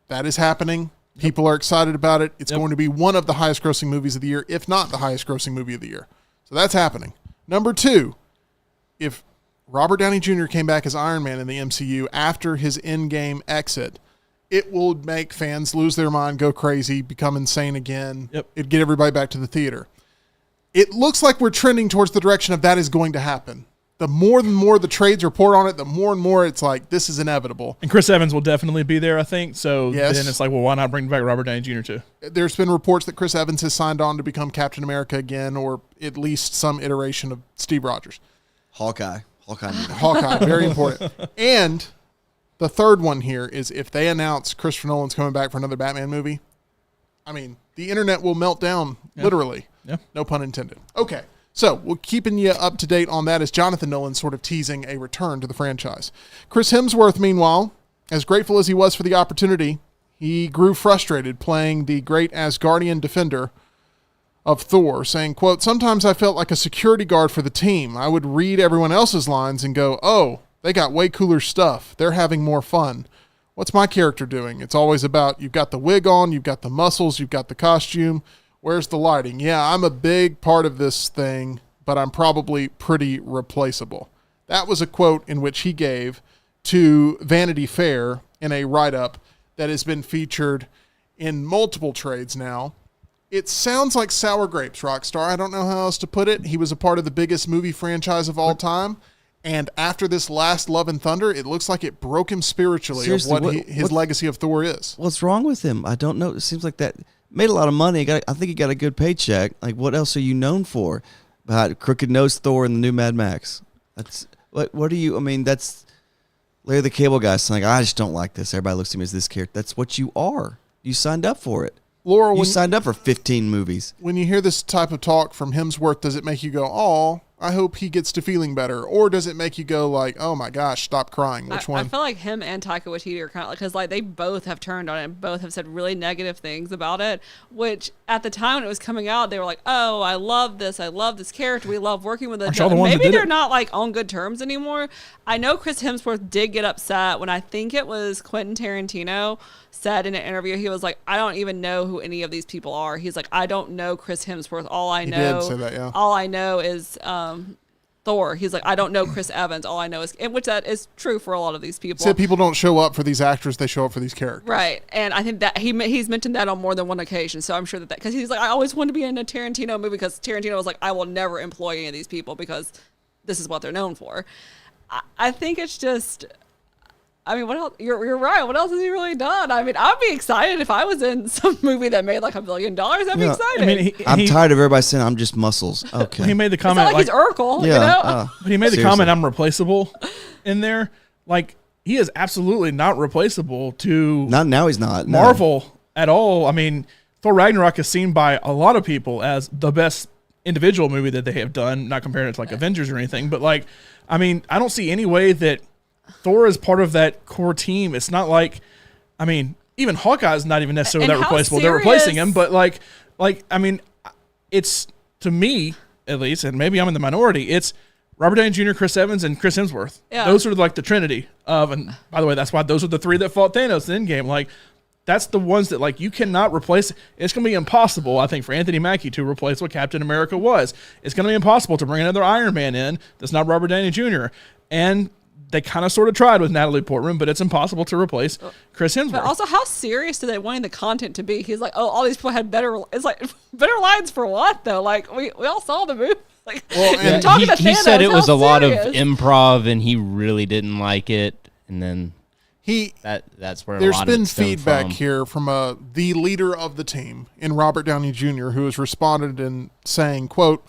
That is happening. People are excited about it. It's going to be one of the highest grossing movies of the year, if not the highest grossing movie of the year. So that's happening. Number 2, if Robert Downey Jr. came back as Iron Man in the MCU after his Endgame exit, it will make fans lose their mind, go crazy, become insane again. Yep. It'd get everybody back to the theater. It looks like we're trending towards the direction of that is going to happen. The more and more the trades report on it, the more and more it's like, this is inevitable. And Chris Evans will definitely be there, I think. So Yes. then it's like, well, why not bring back Robert Downey Jr. too? There's been reports that Chris Evans has signed on to become Captain America again, or at least some iteration of Steve Rogers. Hawkeye, very important. And the third one here is if they announce Christopher Nolan's coming back for another Batman movie, I mean, the internet will melt down, literally. Yeah. No pun intended. Okay, so we're keeping you up to date on that as Jonathan Nolan sort of teasing a return to the franchise. Chris Hemsworth, meanwhile, as grateful as he was for the opportunity, he grew frustrated playing the great Asgardian defender of Thor, saying, quote, sometimes I felt like a security guard for the team. I would read everyone else's lines and go, oh, they got way cooler stuff. They're having more fun. What's my character doing? It's always about, you've got the wig on, you've got the muscles, you've got the costume. Where's the lighting? Yeah, I'm a big part of this thing, but I'm probably pretty replaceable. That was a quote in which he gave to Vanity Fair in a write-up that has been featured in multiple trades now. It sounds like sour grapes, Rockstar. I don't know how else to put it. He was a part of the biggest movie franchise of all time. And after this last Love and Thunder, it looks like it broke him spiritually Seriously, of his legacy of Thor is. What's wrong with him? I don't know. It seems like that made a lot of money. I think he got a good paycheck. Like, what else are you known for? Crooked Nose Thor and the new Mad Max. That's what do you? I mean, that's Larry the Cable Guy saying, I just don't like this. Everybody looks at me as this character. That's what you are. You signed up for it. Laurel, you signed up for 15 movies. When you hear this type of talk from Hemsworth, does it make you go, oh, I hope he gets to feeling better? Or does it make you go like, oh my gosh, stop crying? Which one? I feel like him and Taika Waititi are kind of like, because like they both have turned on it and both have said really negative things about it, which at the time when it was coming out, they were like, oh, I love this character, we love working with it. Maybe they're not like on good terms anymore. I know Chris Hemsworth did get upset when I think it was Quentin Tarantino said in an interview, he was like, I don't even know who any of these people are. He's like, I don't know Chris Hemsworth. All I know is Thor. He's like, I don't know Chris Evans. All I know is, which that is true for a lot of these people. So people don't show up for these actors; they show up for these characters. Right, and I think that he's mentioned that on more than one occasion. So I'm sure that because he's like, I always wanted to be in a Tarantino movie because Tarantino was like, I will never employ any of these people because this is what they're known for. I think it's just. I mean, what else? You're right. What else has he really done? I mean, I'd be excited if I was in some movie that made like $1 billion. I'd be excited. I mean, I'm tired of everybody saying I'm just muscles. Okay. He made the it's comment not like he's Urkel, you know? But he made the Seriously. comment, I'm replaceable in there. Like, he is absolutely not replaceable to Not now. He's not. No. Marvel at all. I mean, Thor Ragnarok is seen by a lot of people as the best individual movie that they have done, not comparing it to like Avengers or anything. But like, I mean, I don't see any way that Thor is part of that core team. It's not like, I mean, even Hawkeye is not even necessarily that replaceable. They're replacing him, but like, I mean, it's, to me at least, and maybe I'm in the minority, it's Robert Downey Jr., Chris Evans, and Chris Hemsworth. Yeah. Those are like the trinity of, and by the way, that's why those are the three that fought Thanos in Endgame. Like, that's the ones that like you cannot replace. It's going to be impossible, I think, for Anthony Mackie to replace what Captain America was. It's going to be impossible to bring another Iron Man in that's not Robert Downey Jr. And they kind of sort of tried with Natalie Portman, but it's impossible to replace Chris Hemsworth. But also, how serious do they want the content to be? He's like, oh, all these people had better. It's like better lines for what though? Like we all saw the movie. Like, well, and he said it was a lot of improv, and he really didn't like it. And then that's where there's been feedback here from the leader of the team in Robert Downey Jr., who has responded in saying, quote,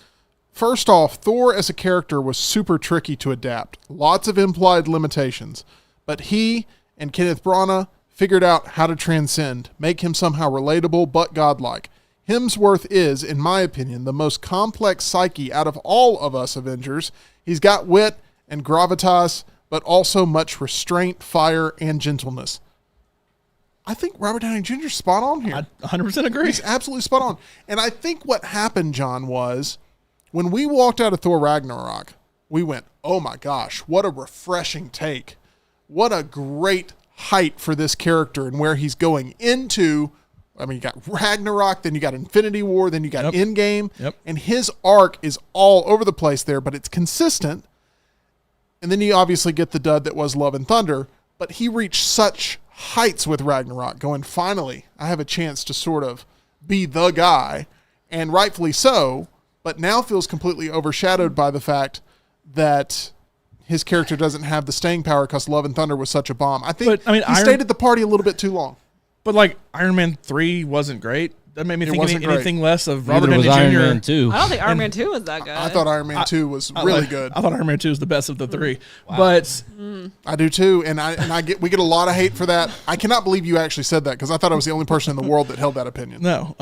first off, Thor as a character was super tricky to adapt. Lots of implied limitations. But he and Kenneth Branagh figured out how to transcend, make him somehow relatable but godlike. Hemsworth is, in my opinion, the most complex psyche out of all of us Avengers. He's got wit and gravitas, but also much restraint, fire, and gentleness. I think Robert Downey Jr. is spot on here. I 100% agree. He's absolutely spot on. And I think what happened, John, was when we walked out of Thor Ragnarok, we went, oh my gosh, what a refreshing take. What a great height for this character and where he's going into. I mean, you got Ragnarok, then you got Infinity War, then you got Endgame. Yep. And his arc is all over the place there, but it's consistent. And then you obviously get the dud that was Love and Thunder, but he reached such heights with Ragnarok, going, finally, I have a chance to sort of be the guy, and rightfully so, but now feels completely overshadowed by the fact that his character doesn't have the staying power because Love and Thunder was such a bomb. I think he stayed at the party a little bit too long. But like Iron Man 3 wasn't great. That made me think anything less of Robert Downey Jr. Iron Man 2. I don't think Iron Man 2 was that good. I thought Iron Man 2 was really good. I thought Iron Man 2 was the best of the three. Wow. But I do too, and we get a lot of hate for that. I cannot believe you actually said that because I thought I was the only person in the world that held that opinion. No.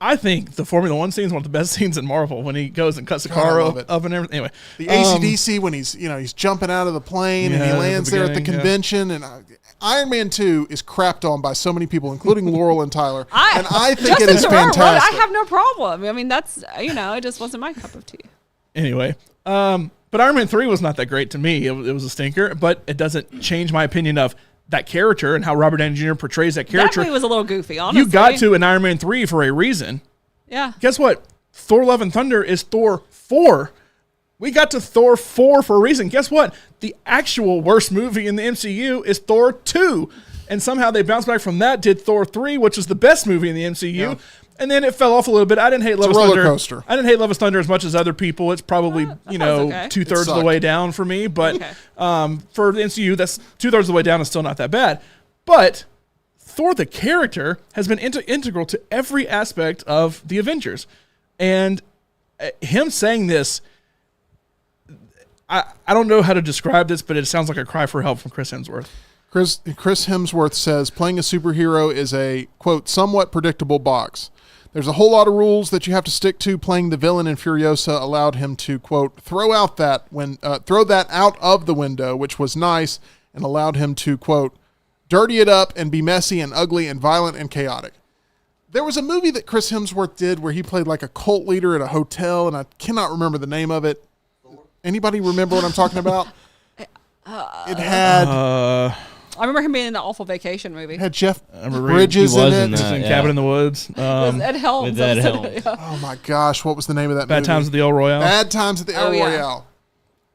I think the Formula One scene is one of the best scenes in Marvel when he goes and cuts the car up and everything. Anyway, the AC/DC when he's jumping out of the plane and he lands there at the convention and Iron Man 2 is crapped on by so many people, including Laurel and Tyler, and I think it is fantastic. I have no problem. I mean, that's it just wasn't my cup of tea. Anyway, but Iron Man 3 was not that great to me. It was a stinker, but it doesn't change my opinion of that character and how Robert Downey Jr. portrays that character. That movie was a little goofy, honestly. You got to in Iron Man 3 for a reason. Yeah. Guess what? Thor Love and Thunder is Thor 4. We got to Thor 4 for a reason. Guess what? The actual worst movie in the MCU is Thor 2. And somehow they bounced back from that, did Thor 3, which was the best movie in the MCU. Yeah. And then it fell off a little bit. I didn't hate Love and Thunder. Coaster. I didn't hate Love and Thunder as much as other people. It's probably, okay. 2/3 of the way down for me. But for the MCU, that's 2/3 of the way down is still not that bad. But Thor, the character, has been integral to every aspect of the Avengers. And him saying this, I don't know how to describe this, but it sounds like a cry for help from Chris Hemsworth. Chris Hemsworth says, playing a superhero is a, quote, somewhat predictable box. There's a whole lot of rules that you have to stick to. Playing the villain in Furiosa allowed him to, quote, throw that out of the window, which was nice, and allowed him to, quote, dirty it up and be messy and ugly and violent and chaotic. There was a movie that Chris Hemsworth did where he played like a cult leader at a hotel, and I cannot remember the name of it. Anybody remember what I'm talking about? It had... I remember him being in the Awful Vacation movie. Had Jeff Bridges in it. In Cabin in the Woods. Ed Helms. with Ed Helms. Yeah. Oh my gosh, what was the name of that movie? Bad Times at the El Royale. Bad Times at the El yeah. Royale.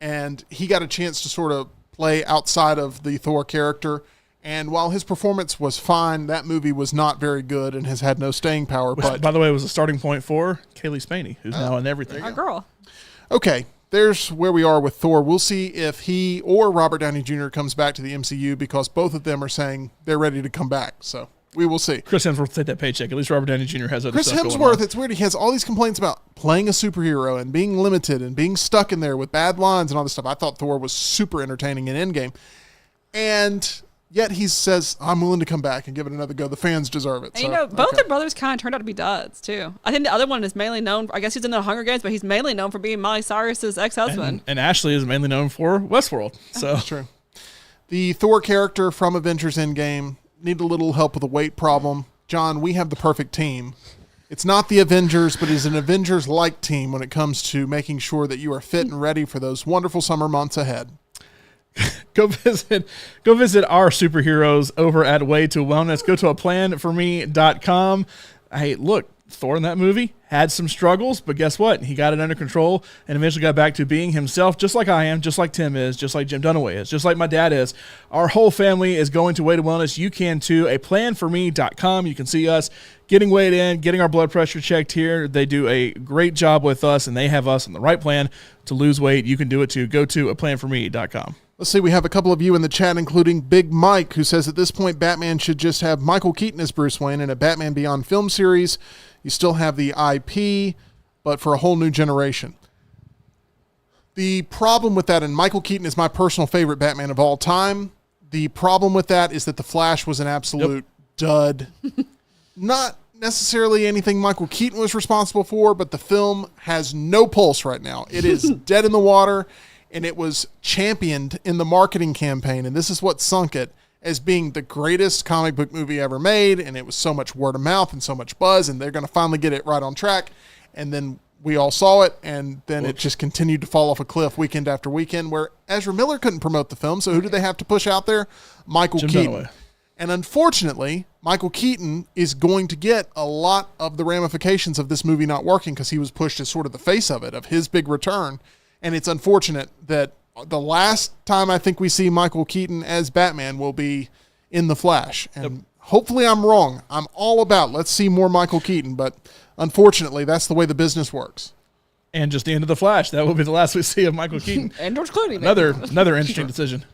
And he got a chance to sort of play outside of the Thor character. And while his performance was fine, that movie was not very good and has had no staying power. But by the way, it was a starting point for Kaylee Spaney, who's now in everything. Our girl. okay, there's where we are with Thor. We'll see if he or Robert Downey Jr. comes back to the MCU because both of them are saying they're ready to come back. So we will see. Chris Hemsworth take that paycheck. At least Robert Downey Jr. has other Chris stuff going Hemsworth, on. it's weird. He has all these complaints about playing a superhero and being limited and being stuck in there with bad lines and all this stuff. I thought Thor was super entertaining in Endgame. And yet he says, I'm willing to come back and give it another go. The fans deserve it. And you know, both their brothers kind of turned out to be duds, too. I think the other one is mainly known, I guess he's in the Hunger Games, but he's mainly known for being Miley Cyrus's ex-husband. And Ashley is mainly known for Westworld. So That's true. The Thor character from Avengers Endgame need a little help with a weight problem. John, we have the perfect team. It's not the Avengers, but it's an Avengers-like team when it comes to making sure that you are fit and ready for those wonderful summer months ahead. Go visit our superheroes over at Way to Wellness. Go to aplanforme.com. Hey, look, Thor in that movie had some struggles, but guess what? He got it under control and eventually got back to being himself, just like I am, just like Tim is, just like Jim Dunaway is, just like my dad is. Our whole family is going to Way to Wellness. You can too. Aplanforme.com. You can see us getting weighed in, getting our blood pressure checked here. They do a great job with us, and they have us on the right plan to lose weight. You can do it too. Go to aplanforme.com. Let's see, we have a couple of you in the chat, including Big Mike, who says at this point Batman should just have Michael Keaton as Bruce Wayne in a Batman Beyond film series. You still have the IP, but for a whole new generation. The problem with that, and Michael Keaton is my personal favorite Batman of all time, the problem with that is that The Flash was an absolute dud. Not necessarily anything Michael Keaton was responsible for, but the film has no pulse right now. It is dead in the water. And it was championed in the marketing campaign, and this is what sunk it, as being the greatest comic book movie ever made, and it was so much word of mouth and so much buzz, and they're going to finally get it right on track. And then we all saw it, and then it just continued to fall off a cliff weekend after weekend, where Ezra Miller couldn't promote the film, so who did they have to push out there? Michael Keaton. Dunaway. And unfortunately, Michael Keaton is going to get a lot of the ramifications of this movie not working because he was pushed as sort of the face of it, of his big return. And it's unfortunate that the last time I think we see Michael Keaton as Batman will be in The Flash. And hopefully I'm wrong. I'm all about let's see more Michael Keaton. But unfortunately, that's the way the business works. And just the end of The Flash. That will be the last we see of Michael Keaton. And George Clooney. Another interesting decision.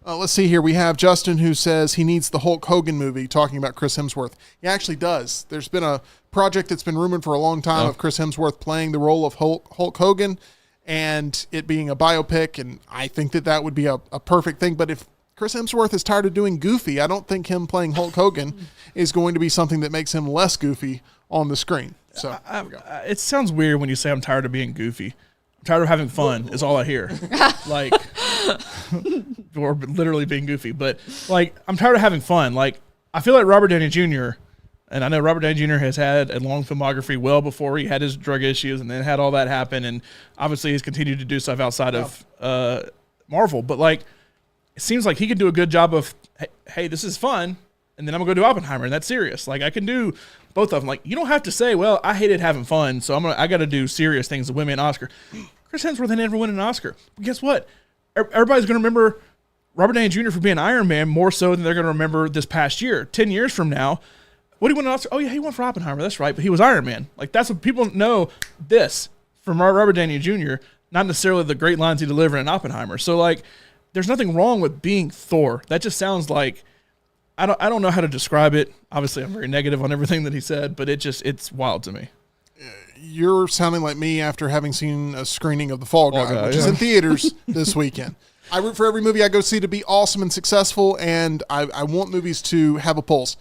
Let's see here. We have Justin who says he needs the Hulk Hogan movie, talking about Chris Hemsworth. He actually does. There's been a project that's been rumored for a long time of Chris Hemsworth playing the role of Hulk Hogan, and it being a biopic, and I think that would be a perfect thing. But if Chris Hemsworth is tired of doing Goofy, I don't think him playing Hulk Hogan is going to be something that makes him less goofy on the screen. So it sounds weird when you say I'm tired of being goofy. I'm tired of having fun is all I hear. Like, or literally being goofy. But, like, I'm tired of having fun. Like, I feel like Robert Downey Jr., and I know Robert Downey Jr. has had a long filmography well before he had his drug issues and then had all that happen. And obviously he's continued to do stuff outside of Marvel. But, like, it seems like he could do a good job of, hey, this is fun, and then I'm going to go do Oppenheimer, and that's serious. Like, I can do both of them. Like, you don't have to say, well, I hated having fun, so I got to do serious things to win me an Oscar. Chris Hemsworth ain't never win an Oscar. But guess what? Everybody's going to remember Robert Downey Jr. for being Iron Man more so than they're going to remember this past year. 10 years from now, what did he win an Oscar? Oh, yeah, he won for Oppenheimer. That's right. But he was Iron Man. Like, that's what people know this from Robert Downey Jr., not necessarily the great lines he delivered in Oppenheimer. So, like, there's nothing wrong with being Thor. That just sounds like, I don't know how to describe it. Obviously, I'm very negative on everything that he said, but it's wild to me. You're sounding like me after having seen a screening of The Fall Guy, which is in theaters this weekend. I root for every movie I go see to be awesome and successful, and I want movies to have a pulse.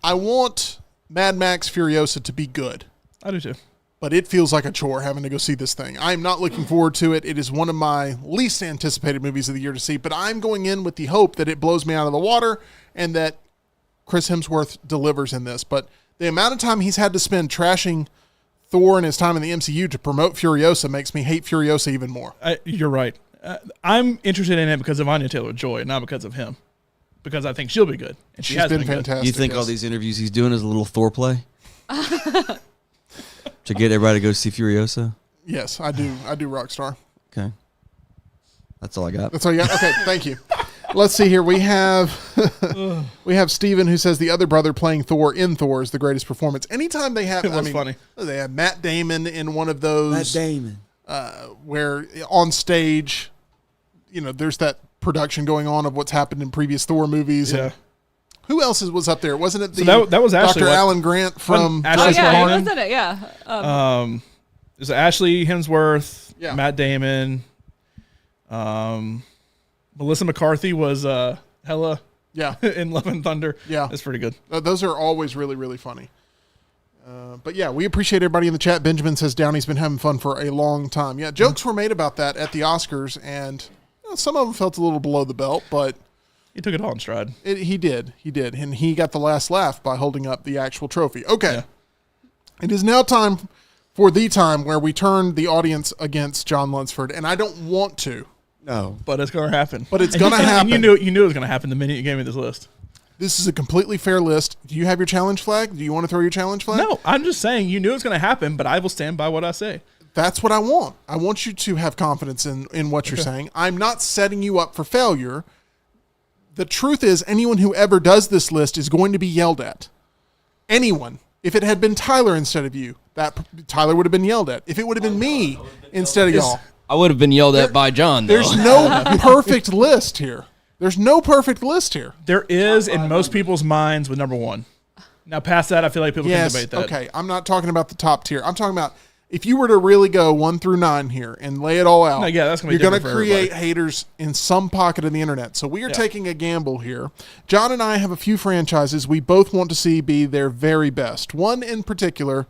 I want Mad Max Furiosa to be good. I do too. But it feels like a chore having to go see this thing. I'm not looking forward to it. It is one of my least anticipated movies of the year to see, but I'm going in with the hope that it blows me out of the water and that Chris Hemsworth delivers in this. But the amount of time he's had to spend trashing Thor and his time in the MCU to promote Furiosa makes me hate Furiosa even more. You're right. I'm interested in it because of Anya Taylor-Joy, not because of him. Because I think she'll be good. And She's been fantastic. You think all these interviews he's doing is a little Thor play? To get everybody to go see Furiosa? Yes, I do. I do Rockstar. Okay. That's all I got. That's all you got? Okay, thank you. Let's see here. We have Steven who says the other brother playing Thor in Thor is the greatest performance. Anytime they have, It was funny. They have Matt Damon in one of those. Matt Damon. Where on stage, there's that production going on of what's happened in previous Thor movies. Yeah. And was up there? Wasn't it that was Ashley, Dr. Alan Grant from... Ashley he Swan. was in it, yeah. It was Ashley Hemsworth, Yeah. Matt Damon. Melissa McCarthy was Hella Yeah. in Love and Thunder. Yeah. That's pretty good. Those are always really, really funny. But yeah, we appreciate everybody in the chat. Benjamin says Downey's been having fun for a long time. Yeah, jokes were made about that at the Oscars, and some of them felt a little below the belt, but He took it all in stride. he did, and he got the last laugh by holding up the actual trophy. Okay, Yeah. It is now time for the time where we turn the audience against John Lunsford, and I don't want to. No. But it's going to happen. But it's gonna And happen. you knew it was going to happen the minute you gave me this list. This is a completely fair list. Do you have your challenge flag? Do you want to throw your challenge flag? No, I'm just saying you knew it was going to happen, but I will stand by what I say. That's what I want. I want you to have confidence in what you're saying. I'm not setting you up for failure. The truth is, anyone who ever does this list is going to be yelled at. Anyone. If it had been Tyler instead of you, Tyler would have been yelled at. If it would have been me instead of y'all. I would have been yelled at by John, though. There's no perfect list here. There's no perfect list here. There is in most people's minds with number one. Now, past that, I feel like people Yes, can debate that. okay. I'm not talking about the top tier. I'm talking about if you were to really go 1 through 9 here and lay it all out, No, yeah, that's gonna be you're going to different for create everybody. haters in some pocket of the internet. So we are taking a gamble here. John and I have a few franchises we both want to see be their very best. One in particular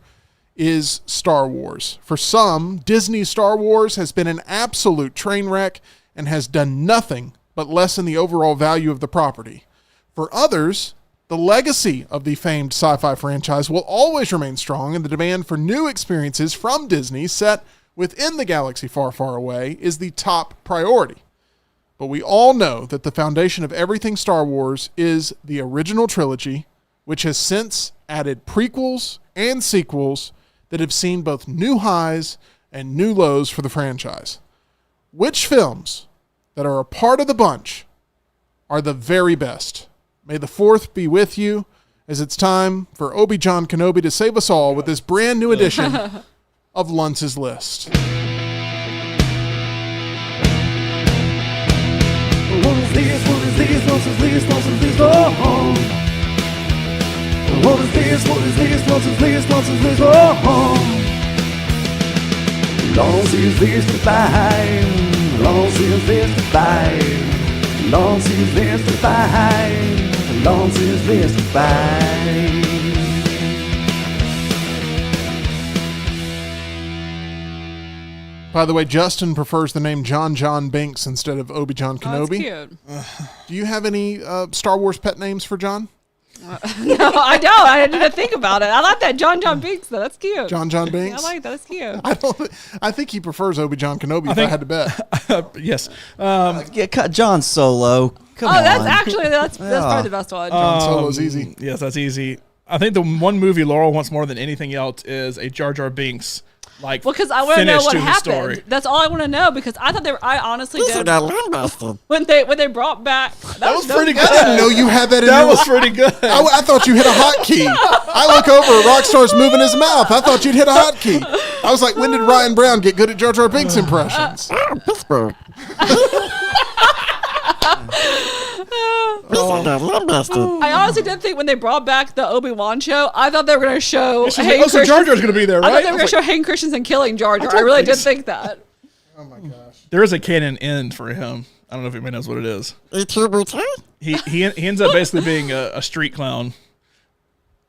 is Star Wars. For some, Disney Star Wars has been an absolute train wreck and has done nothing but lessen the overall value of the property. For others, the legacy of the famed sci-fi franchise will always remain strong, and the demand for new experiences from Disney set within the galaxy far, far away is the top priority. But we all know that the foundation of everything Star Wars is the original trilogy, which has since added prequels and sequels that have seen both new highs and new lows for the franchise. Which films that are a part of the bunch are the very best? May the 4th be with you as it's time for Obi-Wan Kenobi to save us all with this brand new edition of Lunce's List. What is this? What is this? Lunce's list, Lunce's list, oh. What is this? What is this? Lunce's list, Lunce's list, oh. Lunce's list to buy. Lunce's list to buy. Lunce's list to buy. Lunce's list to buy. By the way, Justin prefers the name John Binks instead of Obi-Wan Oh, Kenobi. that's cute. Do you have any Star Wars pet names for John? No, I don't. I didn't think about it. I like that John Binks, though. That's cute. John Binks? I like that. That's cute. I think he prefers Obi-Wan Kenobi if I had to bet. Yes. Yeah, cut John Solo. Come on. That's probably the best one. John Solo's easy. Yes, that's easy. I think the one movie Laurel wants more than anything else is a Jar Jar Binks. Like, Well, because I want to know finish what to his happened. story. That's all I want to know because I thought I honestly did. Limbastard. When they brought back that was pretty I didn't know you had that in That your was pretty good. I thought you hit a hotkey. I look over, Rockstar's moving his mouth. I thought you'd hit a hotkey. I was like, when did Ryan Brown get good at Jar Jar Binks impressions? Pittsburgh. Limbastard. I honestly did think when they brought back the Obi-Wan show, I thought they were going to show So Hayden Jar Christensen. Jar's going to be there, I thought right? they were going to show Hayden Christensen killing Jar Jar. I really did think that. Oh my gosh. There is a canon end for him. I don't know if anybody knows what it is. E2BT? He ends up basically being a street clown.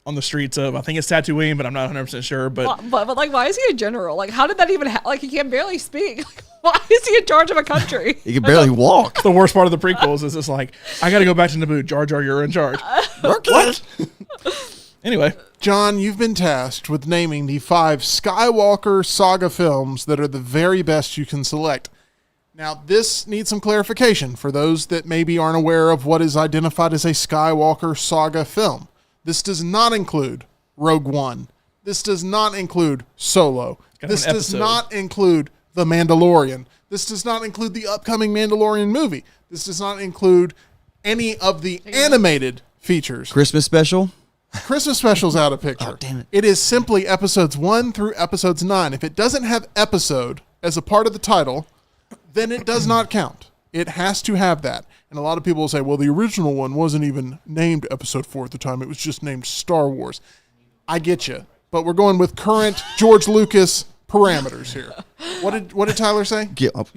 on the streets of, I think it's Tatooine, but I'm not 100% sure. But like, why is he a general? Like, how did that even like, he can barely speak. Like, why is he in charge of a country? He can barely walk. the worst part of the prequels is just like, I got to go back to Naboo. Jar Jar, you're in charge. What? Anyway. John, you've been tasked with naming the 5 Skywalker Saga films that are the very best you can select. Now, this needs some clarification for those that maybe aren't aware of what is identified as a Skywalker Saga film. This does not include Rogue One. This does not include Solo. This does not include The Mandalorian. This does not include the upcoming Mandalorian movie. This does not include any of the animated features. Christmas special? Christmas special's out of picture. Oh, damn it. It is simply episodes 1 through episodes 9. If it doesn't have episode as a part of the title, then it does not count. It has to have that. And a lot of people will say, well, the original one wasn't even named episode 4 at the time. It was just named Star Wars. I get you. But we're going with current George Lucas parameters here. What did Tyler say? Get up.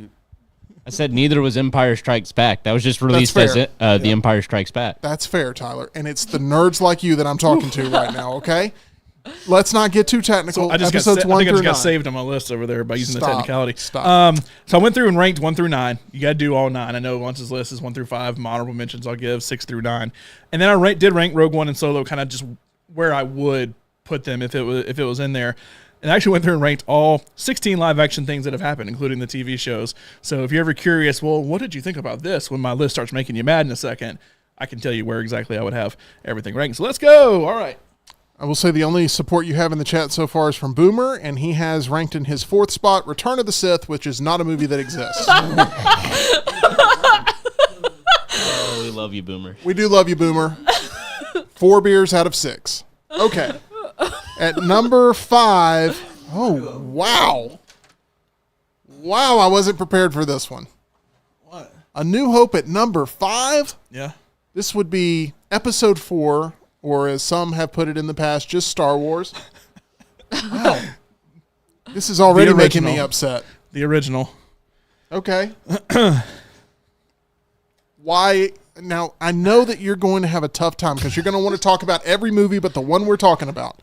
I said neither was Empire Strikes Back. That was just released as The Empire Strikes Back. That's fair, Tyler. And it's the nerds like you that I'm talking to right now, okay? Let's not get too technical. So I just got saved on my list over there by using the technicality. Stop. So I went through and ranked 1 through 9. You got to do all 9. I know Lunce's list is 1 through 5. My honorable mentions I'll give 6 through 9. And then I did rank Rogue One and Solo kind of just where I would put them if it was in there. And I actually went through and ranked all 16 live action things that have happened, including the TV shows. So if you're ever curious, well, what did you think about this when my list starts making you mad in a second, I can tell you where exactly I would have everything ranked. So let's go. All right. I will say the only support you have in the chat so far is from Boomer, and he has ranked in his 4th spot Return of the Sith, which is not a movie that exists. Oh, we love you, Boomer. We do love you, Boomer. 4 beers out of 6. Okay. At number 5, oh, wow. Wow, I wasn't prepared for this one. What? A New Hope at number 5? Yeah. This would be episode 4, or as some have put it in the past, just Star Wars. Wow. This is already making me upset. The original. Okay. Why? Now, I know that you're going to have a tough time because you're going to want to talk about every movie but the one we're talking about.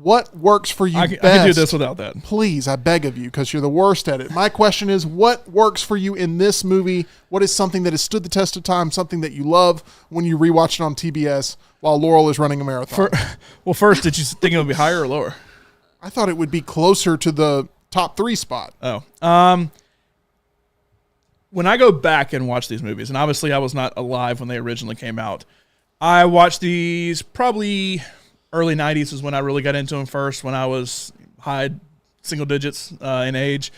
What works for you best? I can do this without that. Please, I beg of you, because you're the worst at it. My question is, what works for you in this movie? What is something that has stood the test of time, something that you love when you rewatch it on TBS while Laurel is running a marathon? Well, first, did you think it would be higher or lower? I thought it would be closer to the top 3 spot. Oh. When I go back and watch these movies, and obviously I was not alive when they originally came out, I watched these probably early 90s is when I really got into them first, when I was high single digits in age.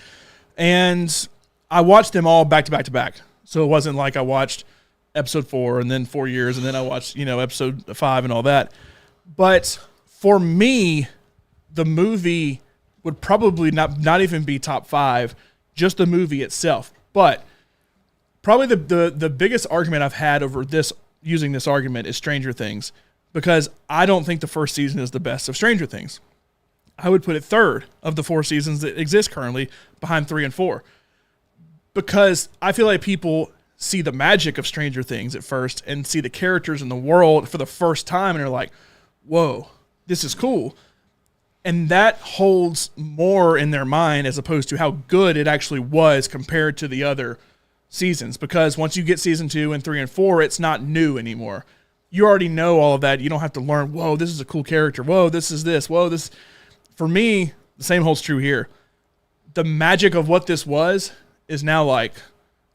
And I watched them all back to back to back. So it wasn't like I watched episode 4 and then 4 years and then I watched, episode 5 and all that. But for me, the movie would probably not even be top 5, just the movie itself. But probably the biggest argument I've had over this, using this argument, is Stranger Things, because I don't think the first season is the best of Stranger Things. I would put it 3rd of the 4 seasons that exist currently, behind 3 and 4, because I feel like people see the magic of Stranger Things at first and see the characters in the world for the first time and are like, whoa, this is cool. And that holds more in their mind as opposed to how good it actually was compared to the other seasons. Because once you get season 2 and 3 and 4, it's not new anymore. You already know all of that. You don't have to learn, whoa, this is a cool character. Whoa, this is this. Whoa, this. For me, the same holds true here. The magic of what this was is now like,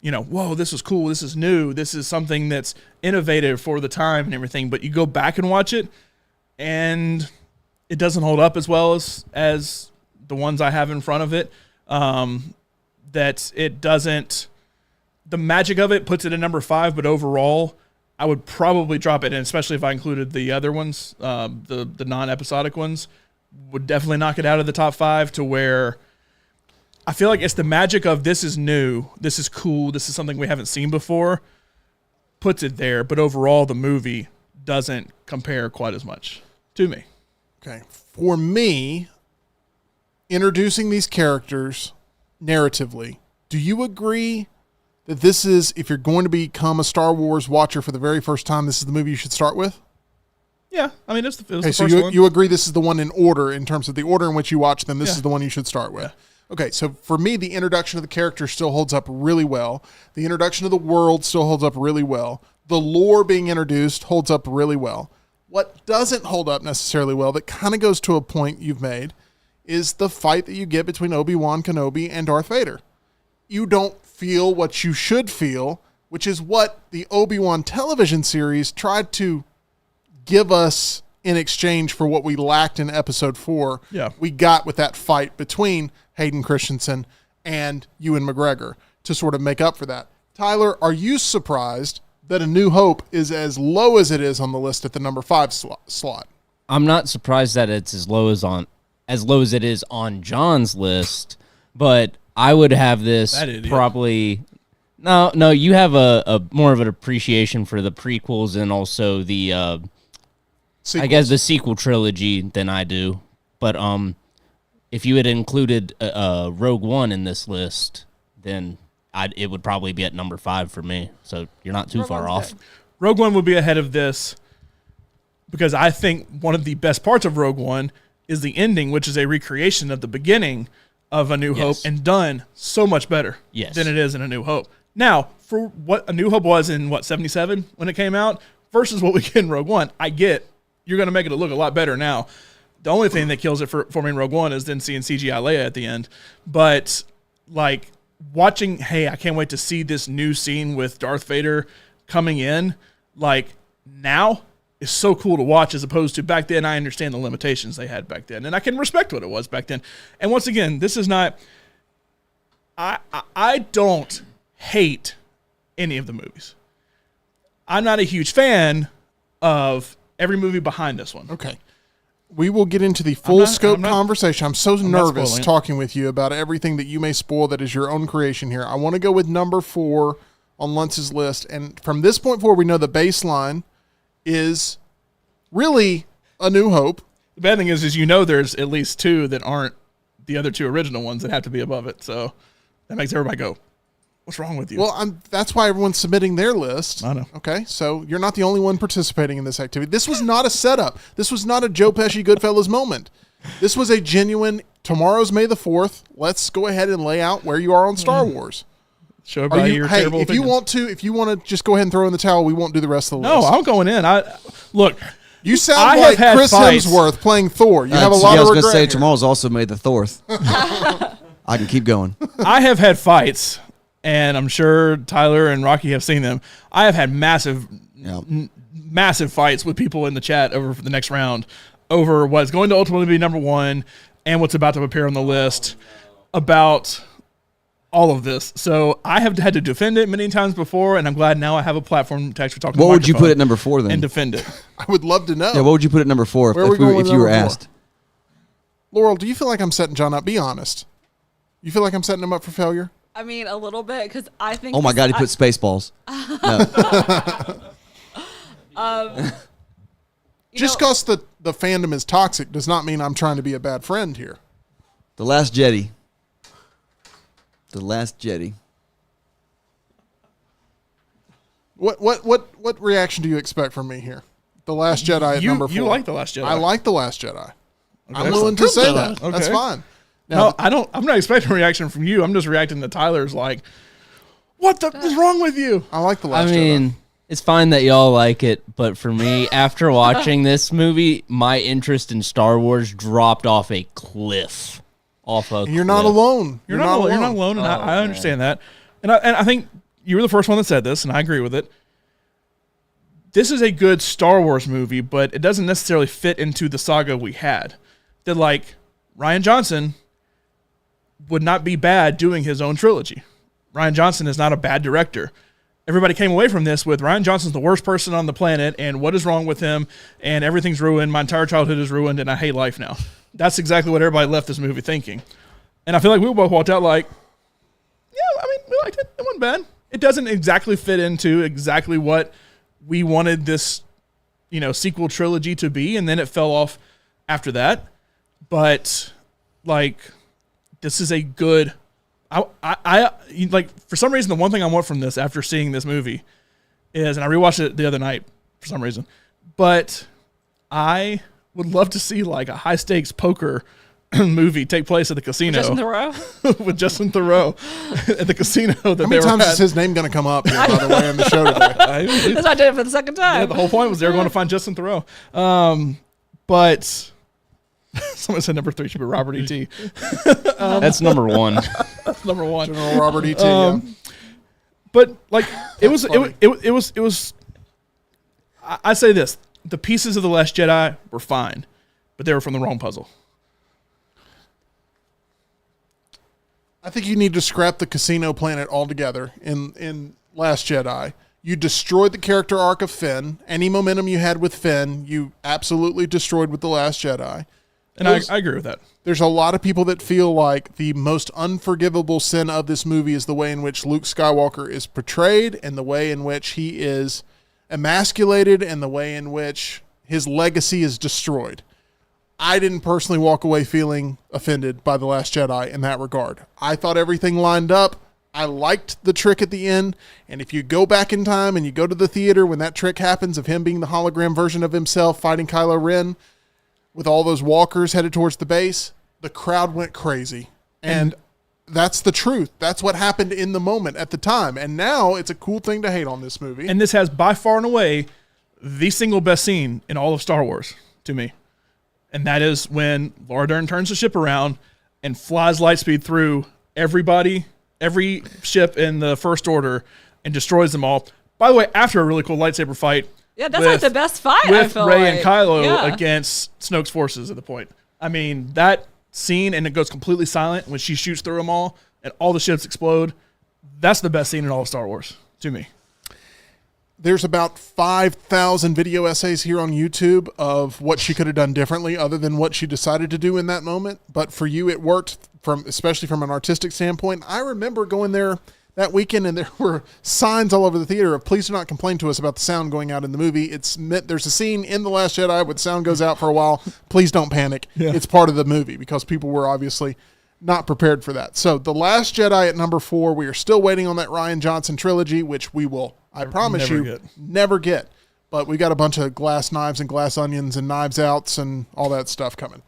whoa, this is cool. This is new. This is something that's innovative for the time and everything. But you go back and watch it, and it doesn't hold up as well as the ones I have in front of it. That it doesn't. The magic of it puts it at number 5, but overall, I would probably drop it, and especially if I included the other ones, the non-episodic ones, would definitely knock it out of the top 5 to where I feel like it's the magic of this is new, this is cool, this is something we haven't seen before, puts it there, but overall the movie doesn't compare quite as much to me. Okay. For me, introducing these characters narratively, do you agree that this is, if you're going to become a Star Wars watcher for the very first time, this is the movie you should start with? Yeah, I mean, it was Okay, the so first one. you agree this is the one in order in terms of the order in which you watch them. This Yeah. is the one you should start with. Yeah. Okay, so for me, the introduction of the character still holds up really well. The introduction of the world still holds up really well. The lore being introduced holds up really well. What doesn't hold up necessarily well, that kind of goes to a point you've made, is the fight that you get between Obi-Wan Kenobi and Darth Vader. You don't feel what you should feel, which is what the Obi-Wan television series tried to give us in exchange for what we lacked in episode 4. Yeah. We got with that fight between Hayden Christensen and Ewan McGregor to sort of make up for that. Tyler, are you surprised that A New Hope is as low as it is on the list at the number 5 slot? I'm not surprised that it's as low as it is on John's list, but I would have this That idiot. probably. No, you have a more of an appreciation for the prequels and also the I guess the sequel trilogy than I do. But if you had included Rogue One in this list, then it would probably be at number 5 for me. So you're not too Rogue far One's off. good. Rogue One would be ahead of this because I think one of the best parts of Rogue One is the ending, which is a recreation of the beginning of A New Hope Yes. and done so much better Yes. than it is in A New Hope. Now, for what A New Hope was in, 77 when it came out versus what we get in Rogue One, I get you're going to make it look a lot better now. The only thing that kills it for me in Rogue One is then seeing CGI Leia at the end. But, like, watching, hey, I can't wait to see this new scene with Darth Vader coming in, like, now is so cool to watch as opposed to back then. I understand the limitations they had back then, and I can respect what it was back then. And once again, this is not, I don't hate any of the movies. I'm not a huge fan of every movie behind this one. Okay. We will get into the full scope I'm not- conversation. I'm so not nervous spoiling it. talking with you about everything that you may spoil that is your own creation here. I want to go with number 4 on Lunce's list. And from this point forward, we know the baseline is really A New Hope. The bad thing is there's at least 2 that aren't the other 2 original ones that have to be above it. So that makes everybody go, what's wrong with you? Well, that's why everyone's submitting their list. I know. Okay, so you're not the only one participating in this activity. This was not a setup. This was not a Joe Pesci Goodfellas moment. This was a genuine, tomorrow's May the 4th. Let's go ahead and lay out where you are on Star Wars. Show everybody your Hey, terrible if you opinions. want to just go ahead and throw in the towel, we won't do the rest of the No, list. I'm going in. Look, You sound I like have had Chris fights. Hemsworth playing Thor. You have a Yeah, lot I of was gonna regret say here. tomorrow's also May the 4th. I can keep going. I have had fights, and I'm sure Tyler and Rocky have seen them. I have had massive fights with people in the chat over the next round over what's going to ultimately be number 1 and what's about to appear on the list about all of this. So I have had to defend it many times before, and I'm glad now I have a platform to actually talk to What the would you put microphone at number 4 then? and defend it. I would love to know. Yeah, what would you put at number 4 Where are we if going with you were number 4? asked? Laurel, do you feel like I'm setting John up? Be honest. You feel like I'm setting him up for failure? I mean, a little bit because I think. Oh my God, he put Spaceballs. Just because the fandom is toxic does not mean I'm trying to be a bad friend here. The Last Jedi. The Last Jedi. What reaction do you expect from me here? The Last Jedi at number 4. You like The Last Jedi. I like The Last Jedi. I'm Okay. willing to say that. Okay. That's fine. No, Now, I'm not expecting a reaction from you. I'm just reacting to Tyler's like, what the is wrong with you? I like The I Last Jedi. mean, it's fine that y'all like it, but for me, after watching this movie, my interest in Star Wars dropped off a cliff. You're not alone. You're not alone, and I understand that. And I think you were the first one that said this, and I agree with it. This is a good Star Wars movie, but it doesn't necessarily fit into the saga we had. That, like, Rian Johnson would not be bad doing his own trilogy. Rian Johnson is not a bad director. Everybody came away from this with Rian Johnson's the worst person on the planet, and what is wrong with him, and everything's ruined, my entire childhood is ruined, and I hate life now. That's exactly what everybody left this movie thinking. And I feel like we both walked out like, yeah, I mean, we liked it. It wasn't bad. It doesn't exactly fit into exactly what we wanted this, sequel trilogy to be, and then it fell off after that. But, like, this is a good... I for some reason, the one thing I want from this after seeing this movie is, and I rewatched it the other night for some reason, but I would love to see like a high stakes poker movie take place at the casino Justin Theroux. with Justin Theroux at the casino. That How many times is his name going to come up here, by the way, on the show today? Because I did it for the second time. Yeah, the whole point was they were going to find Justin Theroux. But someone said number 3 should be Robert E.T. That's number 1. That's number 1. General Robert E.T. Yeah. But like it was. I say this: the pieces of the Last Jedi were fine, but they were from the wrong puzzle. I think you need to scrap the casino planet altogether in Last Jedi. You destroyed the character arc of Finn. Any momentum you had with Finn, you absolutely destroyed with The Last Jedi. And I agree with that. There's a lot of people that feel like the most unforgivable sin of this movie is the way in which Luke Skywalker is portrayed and the way in which he is emasculated and the way in which his legacy is destroyed. I didn't personally walk away feeling offended by The Last Jedi in that regard. I thought everything lined up. I liked the trick at the end. And if you go back in time and you go to the theater when that trick happens of him being the hologram version of himself fighting Kylo Ren with all those walkers headed towards the base, the crowd went crazy. And that's the truth. That's what happened in the moment at the time. And now it's a cool thing to hate on this movie. And this has by far and away the single best scene in all of Star Wars to me. And that is when Laura Dern turns the ship around and flies lightspeed through everybody, every ship in the First Order, and destroys them all. By the way, after a really cool lightsaber fight. Yeah, that's like the best fight, I with feel Rey like. and Kylo Yeah. against Snoke's forces at the point. I mean, that scene, and it goes completely silent when she shoots through them all, and all the ships explode. That's the best scene in all of Star Wars, to me. There's about 5,000 video essays here on YouTube of what she could have done differently other than what she decided to do in that moment. But for you, it worked, especially from an artistic standpoint. I remember going there that weekend and there were signs all over the theater of please do not complain to us about the sound going out in the movie. There's a scene in The Last Jedi where the sound goes out for a while. Please don't panic. Yeah. It's part of the movie because people were obviously not prepared for that. So The Last Jedi at number 4, we are still waiting on that Rian Johnson trilogy, which we will, I promise you, never get. But we got a bunch of glass knives and glass onions and knives outs and all that stuff coming.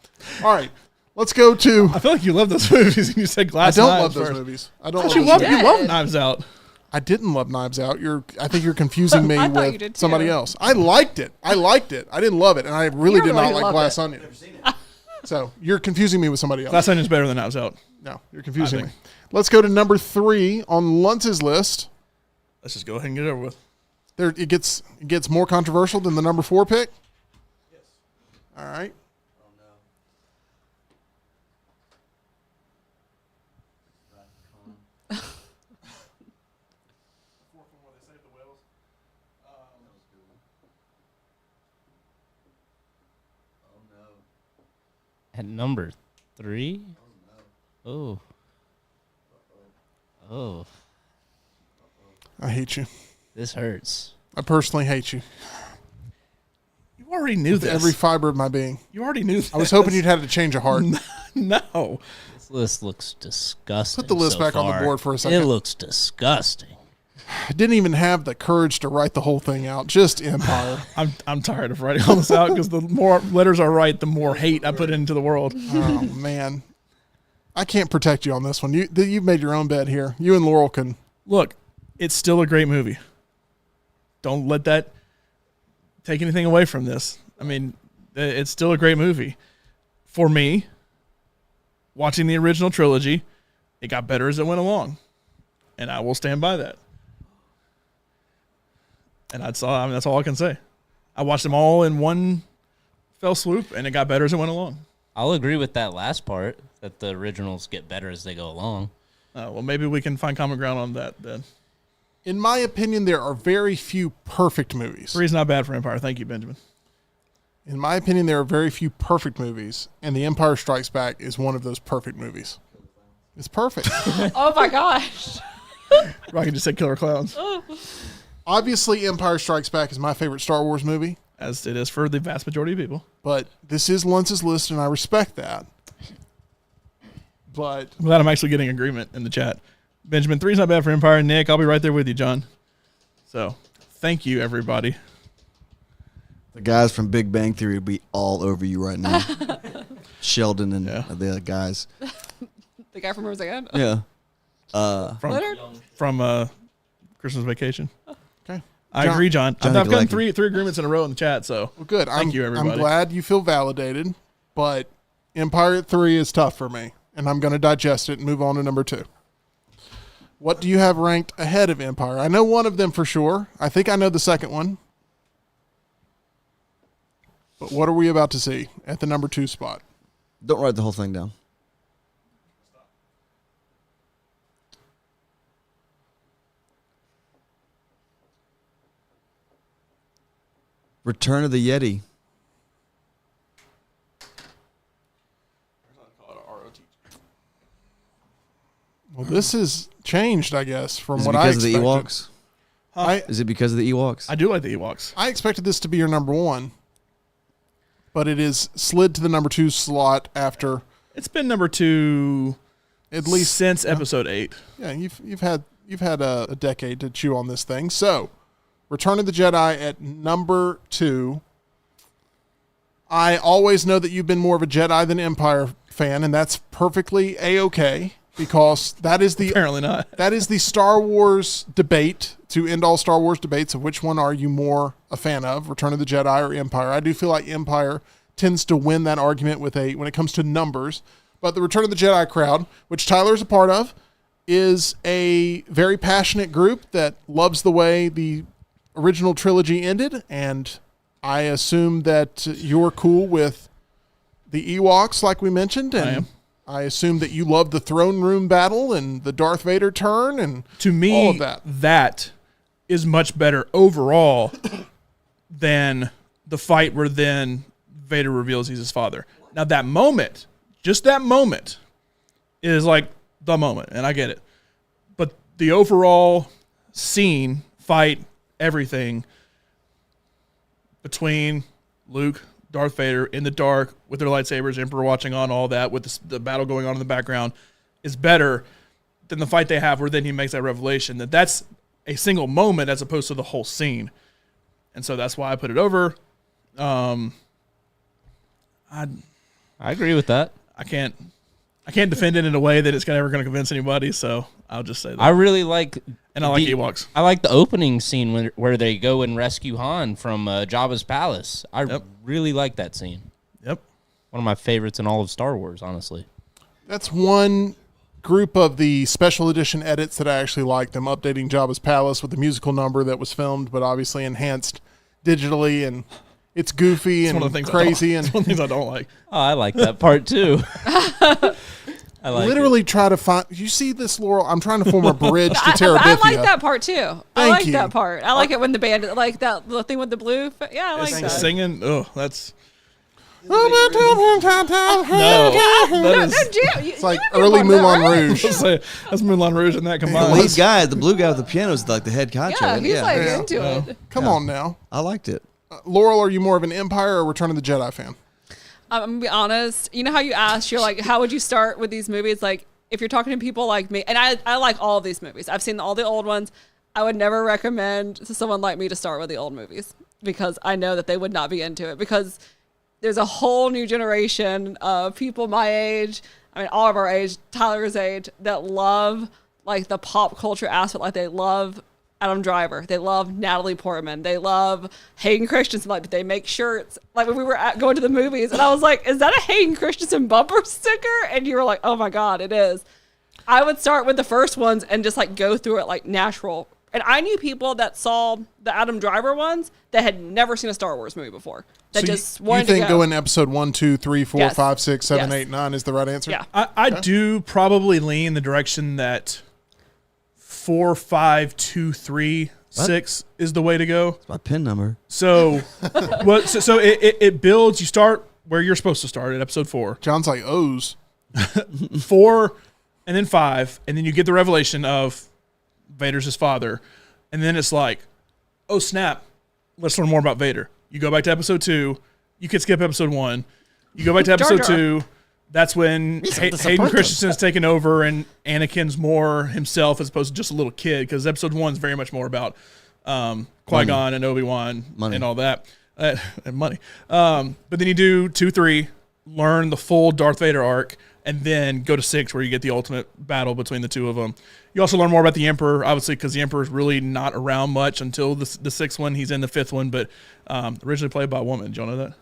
All right, let's go to... I feel like you love those movies and you said glass I don't knives love those first. movies. I don't You love those movies. love Knives Out. I didn't love Knives Out. I think you're confusing me I thought you with did too. somebody else. I liked it. I didn't love it, and I really did not like loved Glass it. Onion. So you're confusing me with somebody else. Glass Onion's better than Knives Out. No, you're confusing I me. think. Let's go to number 3 on Lunce's list. Let's just go ahead and get it over with. It gets more controversial than the number 4 pick. Yes. All right. At number 3? Oh. Oh. I hate you. This hurts. I personally hate you. You already knew this. Every fiber of my being. You already knew this. I was hoping you'd have to change a heart. No. This list looks disgusting. Put the list so back on the far. board for a second. It looks disgusting. I didn't even have the courage to write the whole thing out. Just Empire. I'm tired of writing all this out because the more letters I write, the more hate I put into the world. Oh, man. I can't protect you on this one. You've made your own bed here. You and Laurel can. Look, it's still a great movie. Don't let that take anything away from this. I mean, it's still a great movie. For me, watching the original trilogy, it got better as it went along. And I will stand by that. And that's all I can say. I watched them all in one fell swoop, and it got better as it went along. I'll agree with that last part, that the originals get better as they go along. Well, maybe we can find common ground on that then. In my opinion, there are very few perfect movies. 3's not bad for Empire. Thank you, Benjamin. In my opinion, there are very few perfect movies, and The Empire Strikes Back is one of those perfect movies. It's perfect. Oh my gosh. Rocky just said Killer Clowns. Obviously, Empire Strikes Back is my favorite Star Wars movie, As it is for the vast majority of people. but this is Lunce's list, and I respect that. But I'm glad I'm actually getting agreement in the chat. Benjamin, 3's not bad for Empire. Nick, I'll be right there with you, John. So, thank you, everybody. The guys from Big Bang Theory would be all over you right now. Sheldon and the other guys. The guy from Roseanne? Yeah. From Christmas Vacation. Okay. I agree, John. I've Johnny gotten Galecki. three agreements in a row in the chat, so Well, good. Thank you, everybody. I'm glad you feel validated, but Empire at 3 is tough for me, and I'm going to digest it and move on to number 2. What do you have ranked ahead of Empire? I know one of them for sure. I think I know the second one. But what are we about to see at the number 2 spot? Don't write the whole thing down. Return of the Yeti. Well, this has changed, I guess, from Is it what I because of the expected. Ewoks? Is it because of the Ewoks? I do like the Ewoks. I expected this to be your number 1, but it is slid to the number 2 slot after It's been number 2 at least since episode 8. Yeah, you've had a decade to chew on this thing. So, Return of the Jedi at number 2. I always know that you've been more of a Jedi than Empire fan, and that's perfectly A-okay because that is the Apparently not. that is the Star Wars debate to end all Star Wars debates of which one are you more a fan of, Return of the Jedi or Empire. I do feel like Empire tends to win that argument when it comes to numbers, but the Return of the Jedi crowd, which Tyler is a part of, is a very passionate group that loves the way the original trilogy ended, and I assume that you're cool with the Ewoks, like we mentioned, and I am. I assume that you love the throne room battle and the Darth Vader turn and To me, all of that. that is much better overall than the fight where then Vader reveals he's his father. Now that moment, just that moment, is like the moment, and I get it. But the overall scene, fight, everything between Luke, Darth Vader in the dark with their lightsabers, Emperor watching on, all that with the battle going on in the background is better than the fight they have where then he makes that revelation that's a single moment as opposed to the whole scene. And so that's why I put it over. I agree with that. I can't defend it in a way that it's ever going to convince anybody, so I'll just say that. I really like, and I like Ewoks. I like the opening scene where they go and rescue Han from Jabba's palace. I really like that scene. Yep. One of my favorites in all of Star Wars, honestly. That's one group of the special edition edits that I actually like, them updating Jabba's palace with the musical number that was filmed but obviously enhanced digitally, and it's goofy and crazy. It's one of the things I don't like. Oh, I like that part too. I like literally try to find. You see this, Laurel? I'm trying to form a bridge to Terabithia. I like that part too. I like you. that part. I like it when the band, like that the thing with the blue. Yeah, I like that. Singing. Oh, that's. No, it's like early Moulin Rouge. That's Moulin Rouge and that combined. The lead guy, the blue guy with the piano, is like the head concho. Yeah, he's like into it. Come on now. I liked it. Laurel, are you more of an Empire or Return of the Jedi fan? I'm gonna be honest. You know how you asked, you're like, how would you start with these movies? Like, if you're talking to people like me, and I like all of these movies. I've seen all the old ones. I would never recommend to someone like me to start with the old movies because I know that they would not be into it because there's a whole new generation of people my age, I mean, all of our age, Tyler's age, that love like the pop culture aspect. Like they love Adam Driver. They love Natalie Portman. They love Hayden Christensen. Like they make shirts. Like when we were going to the movies and I was like, is that a Hayden Christensen bumper sticker? And you were like, oh my God, it is. I would start with the first ones and just like go through it like natural. And I knew people that saw the Adam Driver ones that had never seen a Star Wars movie before. That So just you wanted think to go. going episode 1, 2, 3, 4, Yes. 5, 6, 7, Yes. 8, 9 is the right answer? Yeah. I do probably lean the direction that 4, 5, 2, 3, 6 is the way to go. It's my PIN number. So, so it builds. You start where you're supposed to start at episode 4. John's like, O's. 4, and then 5, and then you get the revelation of Vader's his father, and then it's like, oh snap, let's learn more about Vader. You go back to episode 2. You could skip episode 1. You go back to episode Jar Jar. 2. That's when Hayden Christensen's taken over and Anakin's more himself as opposed to just a little kid, because episode 1 is very much more about Qui-Gon and Obi-Wan and all that. and money. But then you do 2, 3, learn the full Darth Vader arc, and then go to 6 where you get the ultimate battle between the two of them. You also learn more about the Emperor, obviously, because the Emperor is really not around much until the 6th one. He's in the 5th one, but originally played by a woman. Did y'all know that?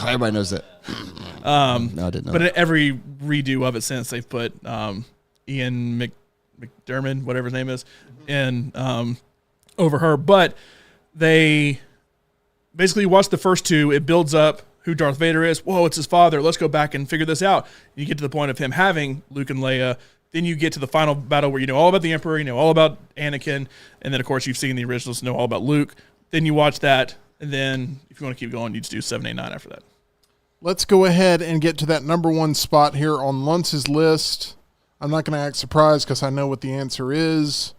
Everybody knows that. No, I didn't know. But in every redo of it since, they've put Ian McDermott, whatever his name is, in over her. But they basically watch the first 2. It builds up who Darth Vader is. Whoa, it's his father. Let's go back and figure this out. You get to the point of him having Luke and Leia. Then you get to the final battle where you know all about the Emperor, you know all about Anakin, and then, of course, you've seen the originals, know all about Luke. Then you watch that, and then if you want to keep going, you just do 7, 8, 9 after that. Let's go ahead and get to that number 1 spot here on Lunce's list. I'm not going to act surprised because I know what the answer is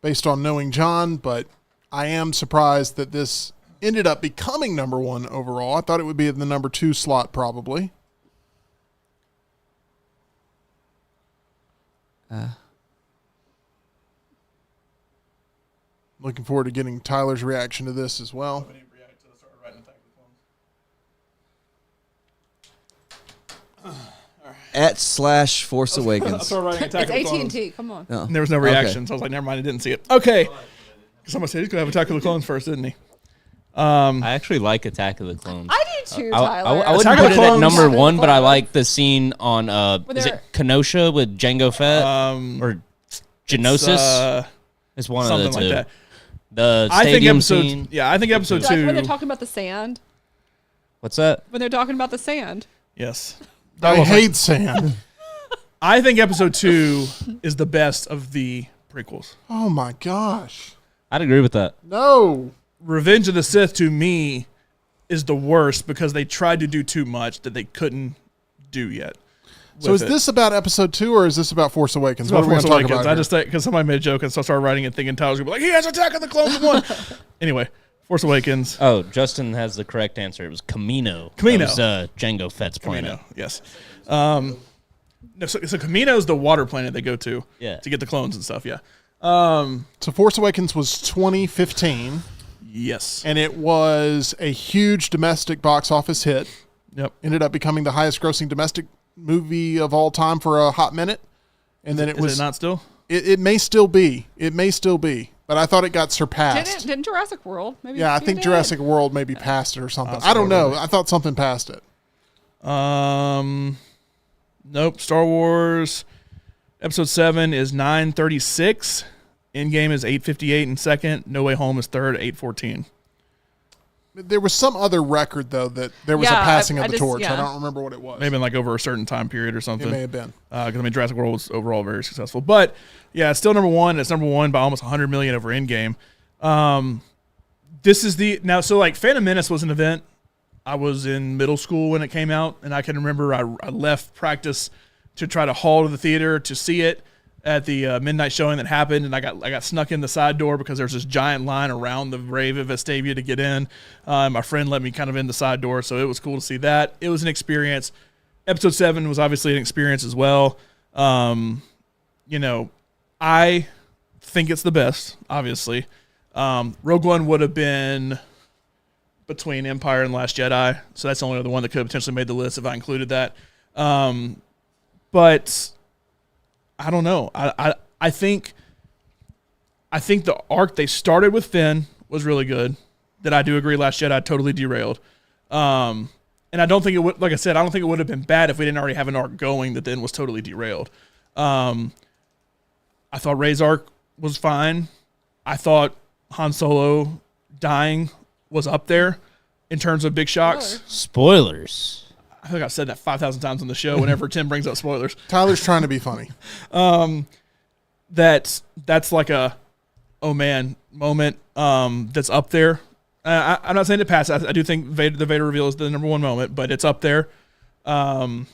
based on knowing John, but I am surprised that this ended up becoming number 1 overall. I thought it would be in the number 2 slot probably. Looking forward to getting Tyler's reaction to this as well. @/Force Awakens. It's AT&T. Come on. No. And there was no reaction, so I was like, never mind, I didn't see it. Okay. Someone said he's going to have Attack of the Clones first, didn't he? I actually like Attack of the Clones. I do too, Tyler. I wouldn't Attack of put the it at Clones- number 1, but I like the scene on, is they're- it Kenosha with Jango Fett? Or Genosis? It's one of the something two. like that. The I think stadium episode, scene. yeah, I think episode Like 2. when they're talking about the sand. What's that? When they're talking about the sand. Yes. I hate sand. I think episode 2 is the best of the prequels. Oh my gosh. I'd agree with that. No. Revenge of the Sith, to me, is the worst because they tried to do too much that they couldn't do yet. So is this about episode 2 or is this about Force Awakens? What are we going to talk about I here? just think because somebody made a joke and so I started writing it thinking Tyler's going to be like, he has Attack of the Clones in 1. Anyway, Force Awakens. Oh, Justin has the correct answer. It was Camino. Camino. That was Jango Fett's planet. Camino, yes. No, so Camino is the water planet they go to to get the clones and stuff, yeah. So Force Awakens was 2015. Yes. And it was a huge domestic box office hit. Yep. Ended up becoming the highest grossing domestic movie of all time for a hot minute. And then Is it not still? It may still be. It may still be. But I thought it got surpassed. Didn't Jurassic World? Maybe Yeah, I it think did. Jurassic World maybe passed it or something. I don't know. I thought something passed it. Nope. Star Wars Episode 7 is 9:36. Endgame is 8:58 in second. No Way Home is third, 8:14. There was some other record, though, that there was a passing of the torch. I don't remember what it was. Maybe like over a certain time period or something. It may have been. Because, I mean, Jurassic World was overall very successful. But, yeah, it's still number one. It's number one by almost $100 million over Endgame. This is the... Now, so, like, Phantom Menace was an event. I was in middle school when it came out, and I can remember I left practice to try to haul to the theater to see it at the midnight showing that happened, and I got snuck in the side door because there's this giant line around the Rave of Vestavia to get in. My friend let me kind of in the side door, so it was cool to see that. It was an experience. Episode 7 was obviously an experience as well. You know, I think it's the best, obviously. Rogue One would have been between Empire and Last Jedi, so that's the only other one that could have potentially made the list if I included that. But I don't know. I think the arc they started with Finn was really good. That I do agree Last Jedi totally derailed. And I don't think it would, like I said, I don't think it would have been bad if we didn't already have an arc going that then was totally derailed. I thought Rey's arc was fine. I thought Han Solo dying was up there in terms of big shocks. Spoilers. I think I've said that 5,000 times on the show whenever Tim brings up spoilers. Tyler's trying to be funny. That's like a, oh man, moment that's up there. I'm not saying it passed. I do think the Vader reveal is the number one moment, but it's up there. I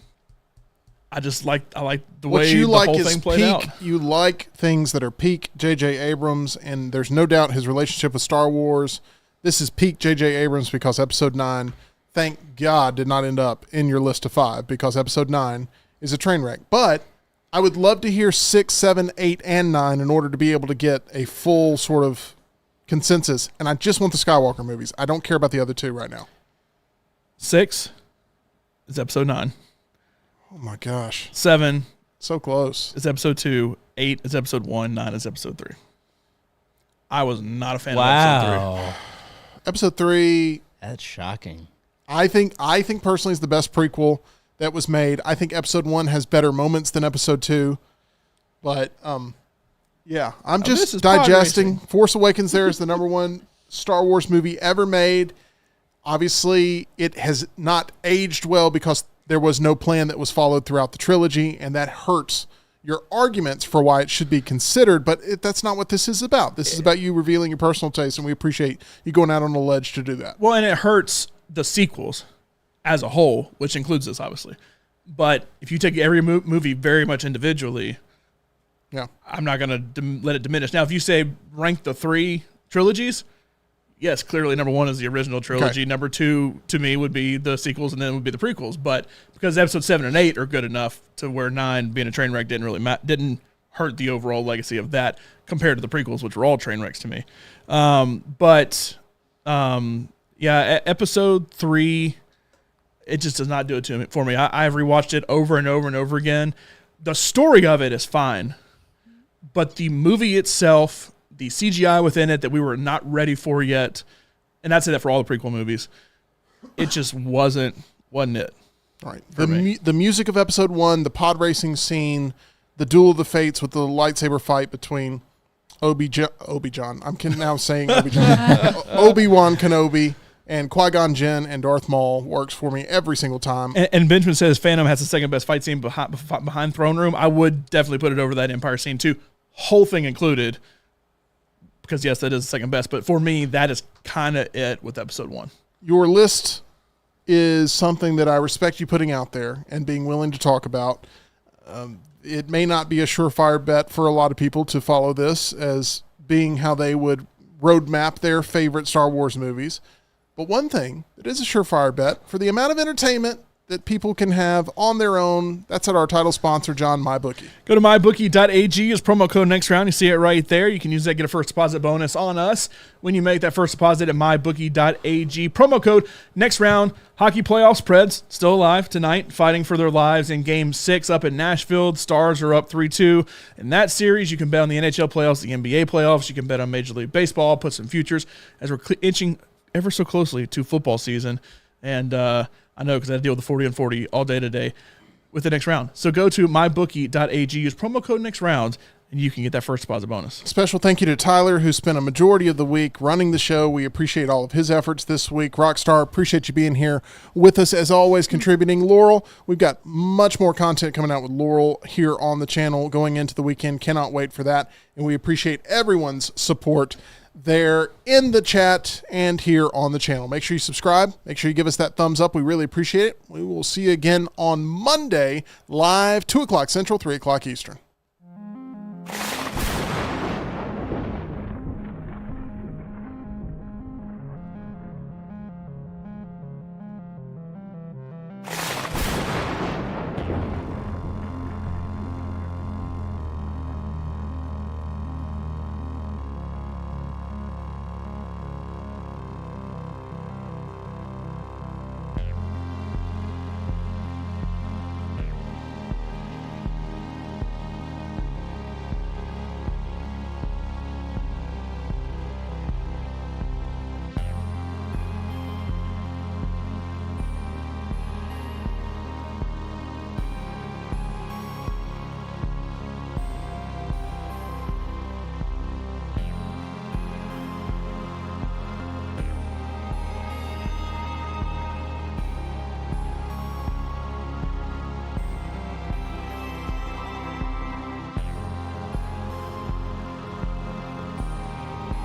like the way the whole thing played out. You like things that are peak J.J. Abrams, and there's no doubt his relationship with Star Wars. This is peak J.J. Abrams because Episode 9, thank God, did not end up in your list of 5 because Episode 9 is a train wreck. But I would love to hear 6, 7, 8, and 9 in order to be able to get a full sort of consensus, and I just want the Skywalker movies. I don't care about the other two right now. 6 is episode 9. Oh my gosh. 7 So close. is episode 2. 8 is episode 1. 9 is episode 3. I was not a fan of Wow. Episode 3, That's shocking. I think personally is the best prequel that was made. I think episode 1 has better moments than episode 2. But yeah, I'm this just is pod digesting. racing. Force Awakens there is the number 1 Star Wars movie ever made. Obviously, it has not aged well because there was no plan that was followed throughout the trilogy, and that hurts your arguments for why it should be considered, but that's not what this is about. This is about you revealing your personal taste, and we appreciate you going out on a ledge to do that. Well, and it hurts the sequels as a whole, which includes this, obviously. But if you take every movie very much individually, Yeah. I'm not going to let it diminish. Now, if you say rank the 3 trilogies, yes, clearly number 1 is the original trilogy. Okay. Number 2, to me, would be the sequels, and then would be the prequels. But because episode 7 and 8 are good enough to where 9 being a train wreck didn't really didn't hurt the overall legacy of that compared to the prequels, which were all train wrecks to me. Episode 3, it just does not do it for me. I've rewatched it over and over and over again. The story of it is fine, but the movie itself, the CGI within it that we were not ready for yet, and I'd say that for all the prequel movies, it just wasn't it. All right. For me. The music of episode 1, the pod racing scene, the Duel of the Fates with the lightsaber fight between Obi-Wan. I'm now saying Obi-Wan. Obi-Wan Kenobi and Qui-Gon Jinn and Darth Maul works for me every single time. And Benjamin says Phantom has the second best fight scene behind Throne Room. I would definitely put it over that Empire scene too, whole thing included. Because yes, that is the second best. But for me, that is kind of it with episode 1. Your list is something that I respect you putting out there and being willing to talk about. It may not be a surefire bet for a lot of people to follow this as being how they would roadmap their favorite Star Wars movies. But one thing that is a surefire bet for the amount of entertainment that people can have on their own, that's at our title sponsor, John, MyBookie. Go to mybookie.ag as promo code next round. You see it right there. You can use that, get a first deposit bonus on us when you make that first deposit at mybookie.ag. Promo code next round. Hockey playoffs, Preds still alive tonight, fighting for their lives in Game 6 up in Nashville. Stars are up 3-2 in that series. You can bet on the NHL playoffs, the NBA playoffs. You can bet on Major League Baseball, put some futures as we're inching ever so closely to football season. And I know because I deal with the 40 and 40 all day today with the next round. So go to mybookie.ag, use promo code next round, and you can get that first deposit bonus. Special thank you to Tyler, who spent a majority of the week running the show. We appreciate all of his efforts this week. Rockstar, appreciate you being here with us, as always, contributing. Laurel, we've got much more content coming out with Laurel here on the channel going into the weekend. Cannot wait for that. And we appreciate everyone's support there in the chat and here on the channel. Make sure you subscribe. Make sure you give us that thumbs up. We really appreciate it. We will see you again on Monday, live, 2 o'clock Central, 3 o'clock Eastern.